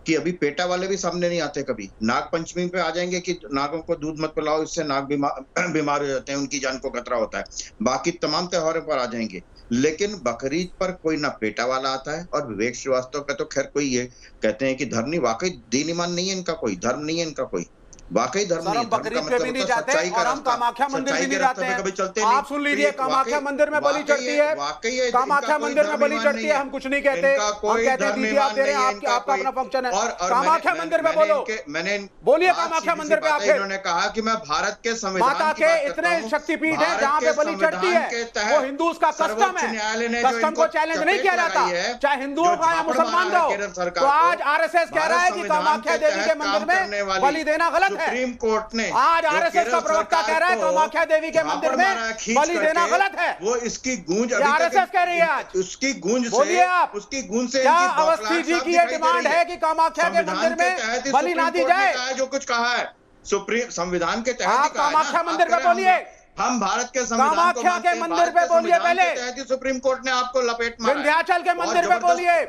कि अभी पेटा वाले भी सामने नहीं आते। कभी नाग पंचमी पे आ जाएंगे कि नागों को दूध मत पिलाओ, इससे नाग बीमार हो जाते हैं, उनकी जान को खतरा होता है। बाकी तमाम त्योहारों पर आ जाएंगे, लेकिन बकरीद पर कोई ना पेटा वाला आता है। और विवेक श्रीवास्तव का तो खैर कोई ये कहते हैं कि धर्म नहीं, वाकई दीन ईमान नहीं है इनका, कोई धर्म नहीं है इनका, कोई वाकई धर्म नहीं है। बकरीद पे भी नहीं जाते और हम कामाख्या मंदिर भी नहीं जाते हैं। आप सुन लीजिए, कामाख्या मंदिर में बलि चढ़ती है, कामाख्या मंदिर में बलि चढ़ती है, हम कुछ नहीं कहते। हम कहते हैं दीदी आप दे रहे हैं, आपका अपना फंक्शन है। कामाख्या मंदिर में बोलो, मैंने बोलिए कामाख्या मंदिर पे आप। इन्होंने कहा कि मैं भारत के संविधान माता के इतने शक्तिपीठ है जहाँ पे बलि चढ़ती है, वो हिंदू का कस्टम है, कस्टम को चैलेंज नहीं किया जाता, चाहे हिंदुओं का या मुसलमान का हो। तो आज आरएसएस कह रहा है कि कामाख्या देवी के मंदिर में बलि देना गलत है। सुप्रीम कोर्ट ने आज आरएसएस का प्रवक्ता कह रहा है कामाख्या देवी के मंदिर में बलि देना गलत है। वो इसकी गूंज आरएसएस कह रही है आज, उसकी गूंज से, बोलिए आप, उसकी गूंज से क्या अवस्थी जी की ये डिमांड है कि कामाख्या के मंदिर में बलि ना दी जाए? जो कुछ कहा है सुप्रीम संविधान के तहत, आप कामाख्या मंदिर पे बोलिए, हम भारत के संविधान कामाख्या के मंदिर पे बोलिए, पहले सुप्रीम कोर्ट ने आपको लपेट मारा, विंध्याचल के मंदिर पे बोलिए,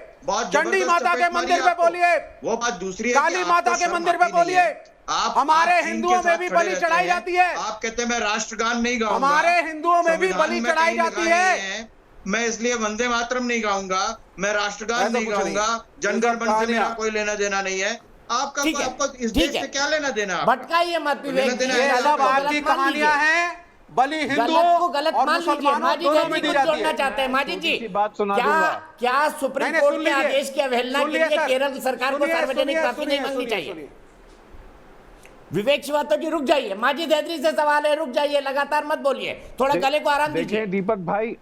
चंडी माता के मंदिर पे बोलिए, वो बात दूसरी, काली माता के मंदिर पे बोलिए। हमारे हिंदुओं में भी बलि चढ़ाई जाती है। आप कहते हैं मैं राष्ट्रगान नहीं गाऊंगा, हमारे हिंदुओं में भी बलि चढ़ाई जाती है। मैं इसलिए वंदे मातरम नहीं गाऊंगा, मैं राष्ट्रगान नहीं गाऊंगा, जनगण मन से मेरा कोई लेना देना नहीं है। आपका इस देश से क्या लेना देना? भटकाइए मत विवेक, ये सब आपकी कहानियां हैं। बलि हिंदुओं को गलत मान लीजिए। माजिद हैदरी को जोड़ना चाहते हैं। माजिद जी, क्या सुप्रीम कोर्ट के आदेश की अवहेलना के लिए केरल सरकार को सार्वजनिक माफी नहीं मांगनी चाहिए? विवेक श्रीवास्तव जी रुक जाइए, माजिद हैदरी से सवाल है, रुक जाइए, लगातार मत बोलिए, थोड़ा गले को आराम दीजिए। दीपक भाई,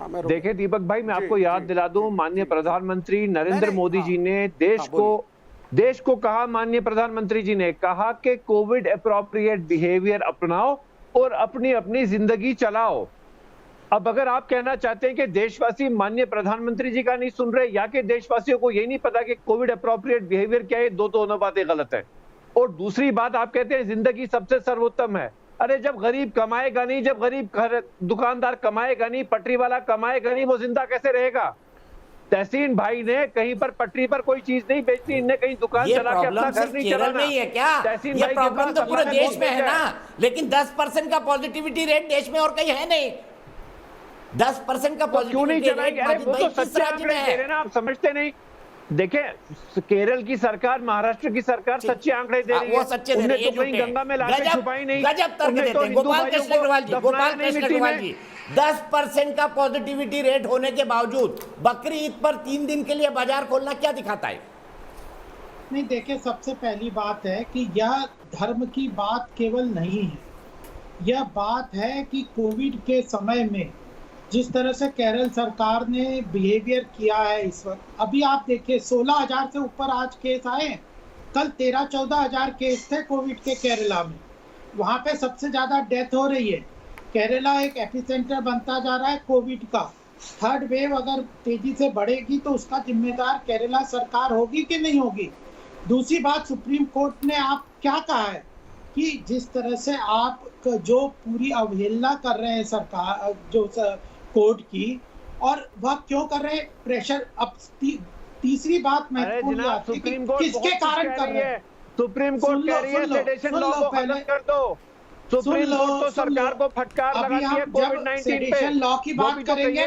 देखिए दीपक भाई, मैं आपको याद दिला दूं, माननीय प्रधानमंत्री नरेंद्र मोदी जी ने देश को कहा, माननीय प्रधानमंत्री जी ने कहा कि कोविड अप्रोप्रिएट बिहेवियर अपनाओ और अपनी अपनी जिंदगी चलाओ। अब अगर आप कहना चाहते हैं कि देशवासी माननीय प्रधानमंत्री जी का नहीं सुन रहे, या कि देशवासियों को यही नहीं पता कि कोविड अप्रोप्रिएट बिहेवियर क्या है, दोनों बातें गलत है। और दूसरी बात, आप कहते हैं जिंदगी सबसे सर्वोत्तम है। अरे जब गरीब कमाएगा नहीं, जब गरीब दुकानदार कमाएगा नहीं, पटरी वाला कमाएगा नहीं, वो जिंदा कैसे रहेगा? तहसीन भाई ने कहीं पर पटरी पर कोई चीज नहीं बेचती, इनने कहीं दुकान चला के अपना घर नहीं चलाना। नहीं है क्या? ये प्रॉब्लम तो पूरे देश में है ना, लेकिन 10% का पॉजिटिविटी रेट देश में और कहीं है नहीं। 10% का पॉजिटिविटी रेट वो तो सच्चे आंकड़े दे रहे ना, आप समझते नहीं। देखें, केरल की सरकार, महाराष्ट्र की सरकार सच्चे आंकड़े दे रही है, वो सच्चे दे रही है, तो कहीं गंगा में लाशें छुपाई नहीं, गजब तर्क देते हैं। गोपाल कृष्ण अग्रवाल जी, 10% का पॉजिटिविटी रेट होने के बावजूद बकरी ईद पर 3 दिन के लिए बाजार खोलना क्या दिखाता है? नहीं, देखिए, सबसे पहली बात है कि यह धर्म की बात केवल नहीं है, यह बात है कि कोविड के समय में जिस तरह से केरल सरकार ने बिहेवियर किया है इस वक्त, अभी आप देखिए 16,000 से ऊपर आज केस आए, कल 13-14 हजार केस थे कोविड के केरला में। वहाँ पे सबसे ज्यादा डेथ हो रही है। केरला एक एपिसेंटर बनता जा रहा है कोविड का। थर्ड वेव अगर तेजी से बढ़ेगी तो उसका जिम्मेदार केरला सरकार होगी कि नहीं होगी। दूसरी बात, सुप्रीम कोर्ट ने आप क्या कहा है कि जिस तरह से आप जो पूरी अवहेलना कर रहे हैं सरकार जो कोर्ट की, और वह क्यों कर रहे हैं प्रेशर। अब तीसरी बात महत्वपूर्ण आती है कि किसके कारण कर रहे हैं। सुप्रीम कोर्ट कह रही है सेडेशन लॉ को खत्म कर दो। सुप्रीम कोर्ट तो सरकार को फटकार लगाती है कोविड-19 पे। सेडेशन लॉ की बात करेंगे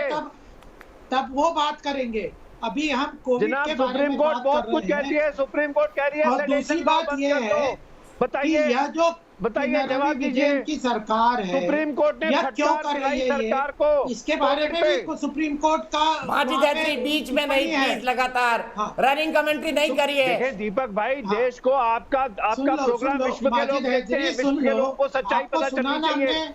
तब वो बात करेंगे। अभी हम कोविड के बारे में बात बहुत कुछ कहती है। सुप्रीम कोर्ट कह रही है। और दूसरी बात ये है, बताइए, यह जो बताइए, जवाब दीजिए। की सरकार है, सुप्रीम कोर्ट ने क्यों कर रही है सरकार को, इसके बारे में भी सुप्रीम कोर्ट का माजिद हैदरी बीच में नहीं, प्लीज लगातार रनिंग कमेंट्री नहीं करिए। दीपक भाई, देश को आपका प्रोग्राम विश्व के लोग देखते हैं, विश्व के लोगों को सच्चाई पता चलनी चाहिए।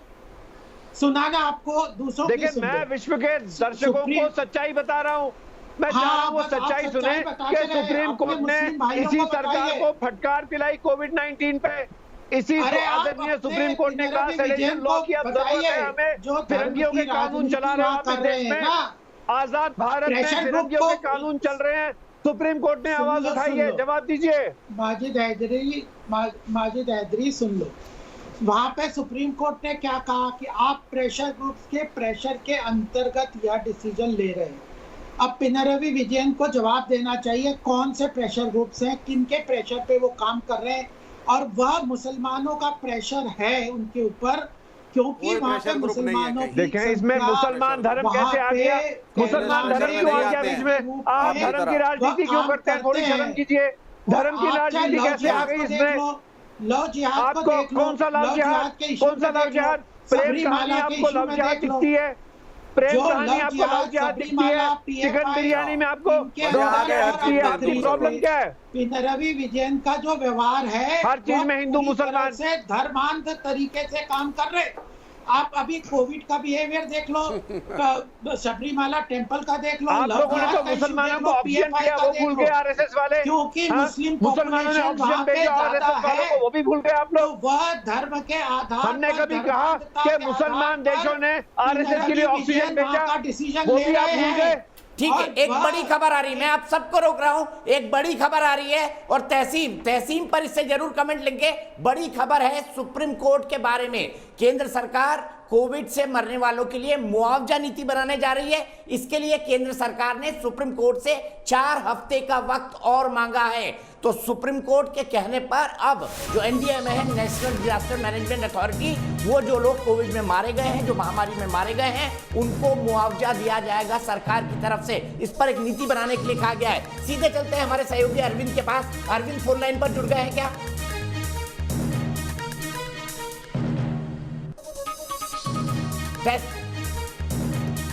सुनाना आपको दूसरों की। देखिए, मैं विश्व के दर्शकों को सच्चाई बता रहा हूँ। मैं चाह रहा हूँ वो सच्चाई सुने कि सुप्रीम कोर्ट ने इसी सरकार को फटकार पिलाई कोविड-19 पे। इसी आदरणीय सुप्रीम कोर्ट ने कहा सेडेशन लॉ की अब जरूरत है हमें। फिरंगियों के कानून चला रहे हैं देश में, आजाद भारत में फिरंगियों के कानून चल रहे हैं। सुप्रीम कोर्ट ने आवाज उठाई है, जवाब दीजिए। माजिद हैदरी सुन लो, वहां पे सुप्रीम कोर्ट ने क्या कहा कि आप प्रेशर ग्रुप्स के प्रेशर के अंतर्गत यह डिसीजन ले रहे हैं। अब पिनरवि विजयन को जवाब देना चाहिए कौन से प्रेशर ग्रुप्स हैं, किनके प्रेशर पे वो काम कर रहे हैं, और वह मुसलमानों का प्रेशर है उनके ऊपर, क्योंकि वहाँ पे मुसलमानों की देखें इसमें मुसलमान धर्म कैसे आ गया, मुसलमान धर्म क्यों आ गया बीच में। आप धर्म की राजनीति क्यों करते हैं, थोड़ी शर्म कीजिए। धर्म की राजनीति कैसे आ गई इसमें। लव जिहाद आपको कौन सा लव जिहाद, कौन सा लव जिहाद। प्रेम कहानी आपको लव जिहाद दिखती है, प्रेम कहानी आपको लव जिहाद दिखती है, चिकन बिरयानी में आपको दिखती है। आपकी प्रॉब्लम क्या है। पिनरवि विजयन का जो व्यवहार है, हर चीज में हिंदू मुसलमान से धर्मांध तरीके से काम कर रहे। आप अभी कोविड का बिहेवियर देख लो, सबरीमाला टेंपल का देख लो। आप लोगों ने तो मुसलमानों को ऑप्शन दिया, वो भूल गए आरएसएस वाले। क्योंकि मुस्लिम मुसलमानों ने ऑप्शन दिया आरएसएस वालों को, वो भी भूल गए आप लोग। वह धर्म के आधार हमने कभी कहा कि मुसलमान देशों ने आरएसएस के लिए ऑक्सीजन भेजा, वो भी आप भूल गए। ठीक है, एक बड़ी खबर आ रही है, मैं आप सबको रोक रहा हूं। एक बड़ी खबर आ रही है और तहसीम पर इससे जरूर कमेंट लिखेंगे। बड़ी खबर है सुप्रीम कोर्ट के बारे में। केंद्र सरकार कोविड से मरने वालों के लिए मुआवजा नीति बनाने जा रही है। इसके लिए केंद्र सरकार ने सुप्रीम कोर्ट से 4 हफ्ते का वक्त और मांगा है। तो सुप्रीम कोर्ट के कहने पर अब जो एनडीएमए है, नेशनल डिजास्टर मैनेजमेंट अथॉरिटी, वो जो लोग कोविड में मारे गए हैं, जो महामारी में मारे गए हैं, उनको मुआवजा दिया जाएगा सरकार की तरफ से। इस पर एक नीति बनाने के लिए कहा गया है। सीधे चलते हैं हमारे सहयोगी अरविंद के पास। अरविंद फोन लाइन पर जुड़ गए हैं क्या?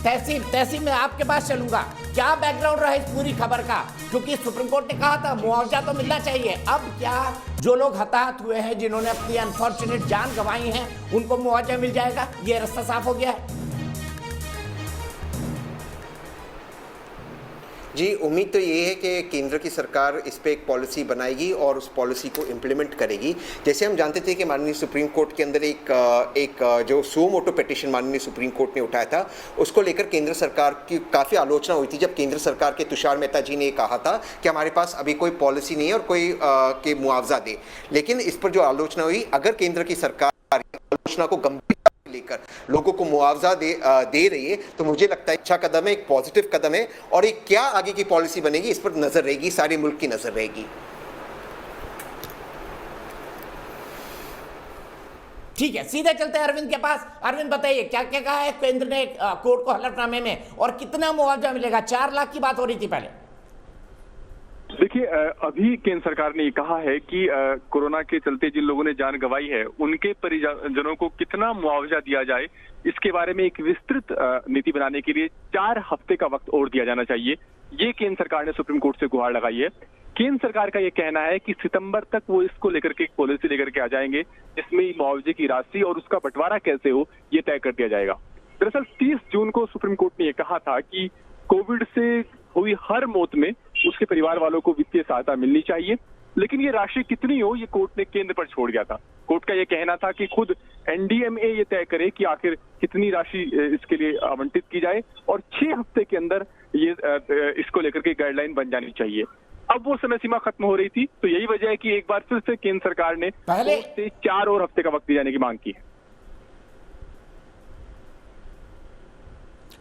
तहसीन में आपके पास चलूंगा। क्या बैकग्राउंड रहा इस पूरी खबर का, क्योंकि सुप्रीम कोर्ट ने कहा था मुआवजा तो मिलना चाहिए। अब क्या जो लोग हताहत हुए हैं, जिन्होंने अपनी अनफॉर्चुनेट जान गंवाई है, उनको मुआवजा मिल जाएगा? ये रास्ता साफ हो गया है। जी, उम्मीद तो ये है कि केंद्र की सरकार इस पे एक पॉलिसी बनाएगी और उस पॉलिसी को इम्प्लीमेंट करेगी। जैसे हम जानते थे कि माननीय सुप्रीम कोर्ट के अंदर एक जो सो मोटो पिटीशन माननीय सुप्रीम कोर्ट ने उठाया था, उसको लेकर केंद्र सरकार की काफ़ी आलोचना हुई थी, जब केंद्र सरकार के तुषार मेहता जी ने कहा था कि हमारे पास अभी कोई पॉलिसी नहीं है और कोई के मुआवजा दे। लेकिन इस पर जो आलोचना हुई, अगर केंद्र की सरकार आलोचना को गंभीर लेकर लोगों को मुआवजा दे रही है, तो मुझे लगता है अच्छा कदम है, एक पॉजिटिव कदम है। और एक क्या आगे की पॉलिसी बनेगी, इस पर नजर रहेगी, सारे मुल्क की नजर रहेगी। ठीक है, सीधे चलते हैं अरविंद के पास। अरविंद बताइए, क्या क्या कहा है केंद्र ने कोर्ट को हलफनामे में, और कितना मुआवजा मिलेगा? 4 लाख की बात हो रही थी पहले। देखिए, देखिए, अभी केंद्र सरकार ने ये कहा है कि कोरोना के चलते जिन लोगों ने जान गंवाई है उनके परिजनों को कितना मुआवजा दिया जाए, इसके बारे में एक विस्तृत नीति बनाने के लिए 4 हफ्ते का वक्त और दिया जाना चाहिए। ये केंद्र सरकार ने सुप्रीम कोर्ट से गुहार लगाई है। केंद्र सरकार का ये कहना है कि सितंबर तक वो इसको लेकर के एक पॉलिसी लेकर के आ जाएंगे, जिसमें मुआवजे की राशि और उसका बंटवारा कैसे हो ये तय कर दिया जाएगा। दरअसल 30 जून को सुप्रीम कोर्ट ने ये कहा था कि कोविड से हुई हर मौत में उसके परिवार वालों को वित्तीय सहायता मिलनी चाहिए, लेकिन ये राशि कितनी हो ये कोर्ट ने केंद्र पर छोड़ दिया था। कोर्ट का ये कहना था कि खुद एनडीएमए ये तय करे कि आखिर कितनी राशि इसके लिए आवंटित की जाए और 6 हफ्ते के अंदर ये इसको लेकर के गाइडलाइन बन जानी चाहिए। अब वो समय सीमा खत्म हो रही थी, तो यही वजह है कि एक बार फिर से केंद्र सरकार ने पहले से 4 और हफ्ते का वक्त दिए जाने की मांग की है।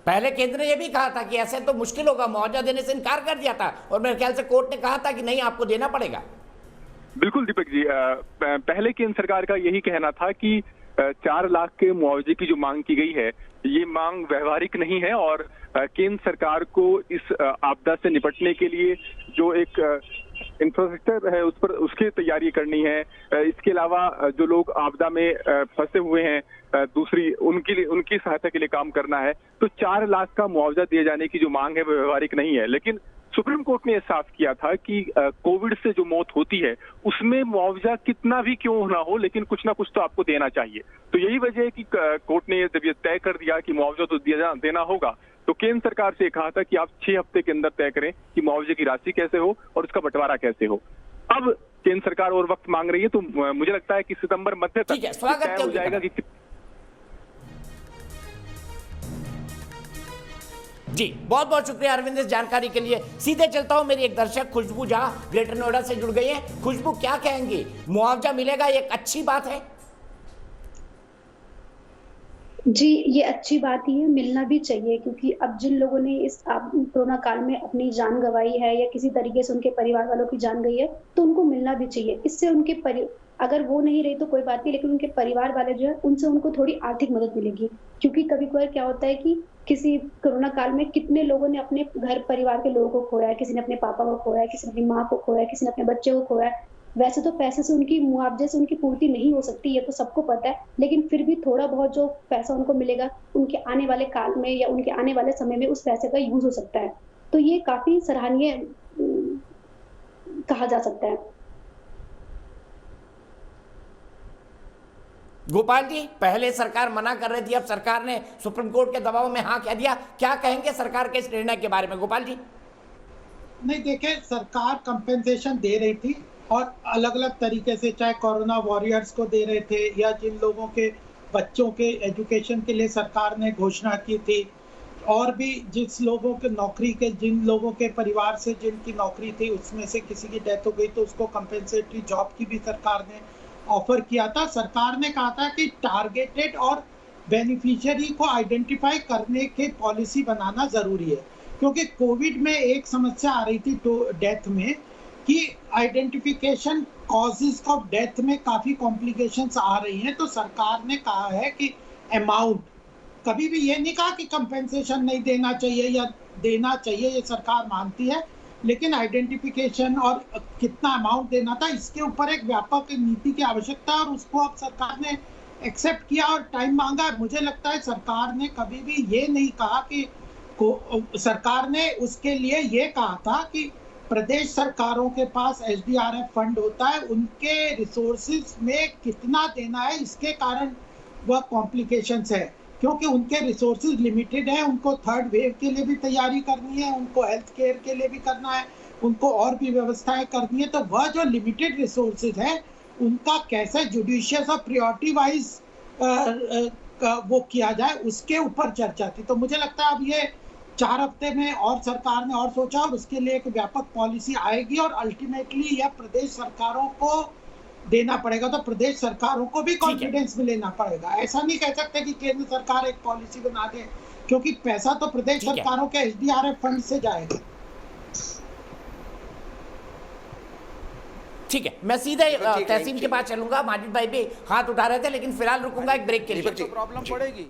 पहले केंद्र ने यह भी कहा था कि ऐसे तो मुश्किल होगा, मुआवजा देने से इनकार कर दिया था और मेरे ख्याल से कोर्ट ने कहा था कि नहीं आपको देना पड़ेगा। बिल्कुल दीपक जी, पहले केंद्र सरकार का यही कहना था कि 4 लाख के मुआवजे की जो मांग की गई है ये मांग व्यवहारिक नहीं है और केंद्र सरकार को इस आपदा से निपटने के लिए जो एक इंफ्रास्ट्रक्चर है उस पर उसकी तैयारी करनी है। इसके अलावा जो लोग आपदा में फंसे हुए हैं दूसरी उनकी सहायता के लिए काम करना है। तो 4 लाख का मुआवजा दिए जाने की जो मांग है वो व्यवहारिक नहीं है, लेकिन सुप्रीम कोर्ट ने यह साफ किया था कि कोविड से जो मौत होती है उसमें मुआवजा कितना भी क्यों ना हो, लेकिन कुछ ना कुछ तो आपको देना चाहिए। तो यही वजह है कि कोर्ट ने जब ये तय कर दिया कि मुआवजा तो देना होगा, तो केंद्र सरकार से कहा था कि आप 6 हफ्ते के अंदर तय करें कि मुआवजे की राशि कैसे हो और उसका बंटवारा कैसे हो। अब केंद्र सरकार और वक्त मांग रही है, तो मुझे लगता है कि सितंबर मध्य तक तय हो जाएगा कि जी बहुत बहुत शुक्रिया अरविंद इस जानकारी के लिए। सीधे चलता हूं, मेरी एक दर्शक खुशबू झा ग्रेटर नोएडा से जुड़ गई है। खुशबू, क्या कहेंगी, मुआवजा मिलेगा, ये एक अच्छी बात है? जी, ये अच्छी बात ही है, मिलना भी चाहिए, क्योंकि अब जिन लोगों ने इस कोरोना काल में अपनी जान गंवाई है या किसी तरीके से उनके परिवार वालों की जान गई है तो उनको मिलना भी चाहिए। इससे उनके अगर वो नहीं रही तो कोई बात नहीं, लेकिन उनके परिवार वाले जो है उनसे उनको थोड़ी आर्थिक मदद मिलेगी। क्योंकि कभी कभार क्या होता है कि किसी कोरोना काल में कितने लोगों ने अपने घर परिवार के लोगों को खोया है, किसी ने अपने पापा को खोया है, किसी ने अपनी माँ को खोया है, किसी ने अपने बच्चे को खोया है। वैसे तो पैसे से उनकी मुआवजे से उनकी पूर्ति नहीं हो सकती, ये तो सबको पता है, लेकिन फिर भी थोड़ा बहुत जो पैसा उनको मिलेगा उनके आने वाले काल में या उनके आने वाले समय में उस पैसे का यूज हो सकता है। तो ये काफी सराहनीय कहा जा सकता है। गोपाल जी, पहले सरकार मना कर रही थी, अब सरकार ने सुप्रीम कोर्ट के दबाव में हाँ कह दिया, क्या कहेंगे सरकार के इस निर्णय के बारे में? गोपाल जी, नहीं, देखिए, सरकार कंपेंसेशन दे रही थी और अलग अलग तरीके से, चाहे कोरोना वॉरियर्स को दे रहे थे या जिन लोगों के बच्चों के एजुकेशन के लिए सरकार ने घोषणा की थी, और भी जिस लोगों के नौकरी के, जिन लोगों के परिवार से जिनकी नौकरी थी उसमें से किसी की डेथ हो गई तो उसको कंपेंसेटरी जॉब की भी सरकार ने ऑफर किया था। सरकार ने कहा था कि टारगेटेड और बेनिफिशियरी को आइडेंटिफाई करने के पॉलिसी बनाना जरूरी है, क्योंकि कोविड में एक समस्या आ रही थी तो डेथ में कि आइडेंटिफिकेशन कॉजेज ऑफ डेथ में काफी कॉम्प्लिकेशंस आ रही हैं। तो सरकार ने कहा है कि अमाउंट, कभी भी ये नहीं कहा कि कंपेंसेशन नहीं देना चाहिए या देना चाहिए, ये सरकार मानती है, लेकिन आइडेंटिफिकेशन और कितना अमाउंट देना था इसके ऊपर एक व्यापक नीति की आवश्यकता है और उसको अब सरकार ने एक्सेप्ट किया और टाइम मांगा। मुझे लगता है सरकार ने कभी भी ये नहीं कहा कि सरकार ने उसके लिए ये कहा था कि प्रदेश सरकारों के पास SDRF फंड होता है, उनके रिसोर्सेज में कितना देना है, इसके कारण वह कॉम्प्लिकेशंस है, क्योंकि उनके रिसोर्सेज लिमिटेड है। उनको थर्ड वेव के लिए भी तैयारी करनी है, उनको हेल्थ केयर के लिए भी करना है, उनको और भी व्यवस्थाएं करनी है। तो वह जो लिमिटेड रिसोर्सेज है उनका कैसे जुडिशियस और प्रायोरिटी वाइज वो किया जाए, उसके ऊपर चर्चा थी। तो मुझे लगता है अब ये 4 हफ्ते में और सरकार ने और सोचा और उसके लिए एक व्यापक पॉलिसी आएगी और अल्टीमेटली यह प्रदेश सरकारों को देना पड़ेगा। तो प्रदेश सरकारों को भी कॉन्फिडेंस में लेना पड़ेगा। ऐसा नहीं कह सकते कि केंद्र सरकार एक पॉलिसी बना दे, क्योंकि पैसा तो प्रदेश सरकारों के SDRF फंड से जाएगा। ठीक है, मैं सीधे तहसीन के पास चलूंगा। माजिद भाई भी हाथ उठा रहे थे, लेकिन फिलहाल रुकूंगा एक ब्रेक के लिए। प्रॉब्लम पड़ेगी।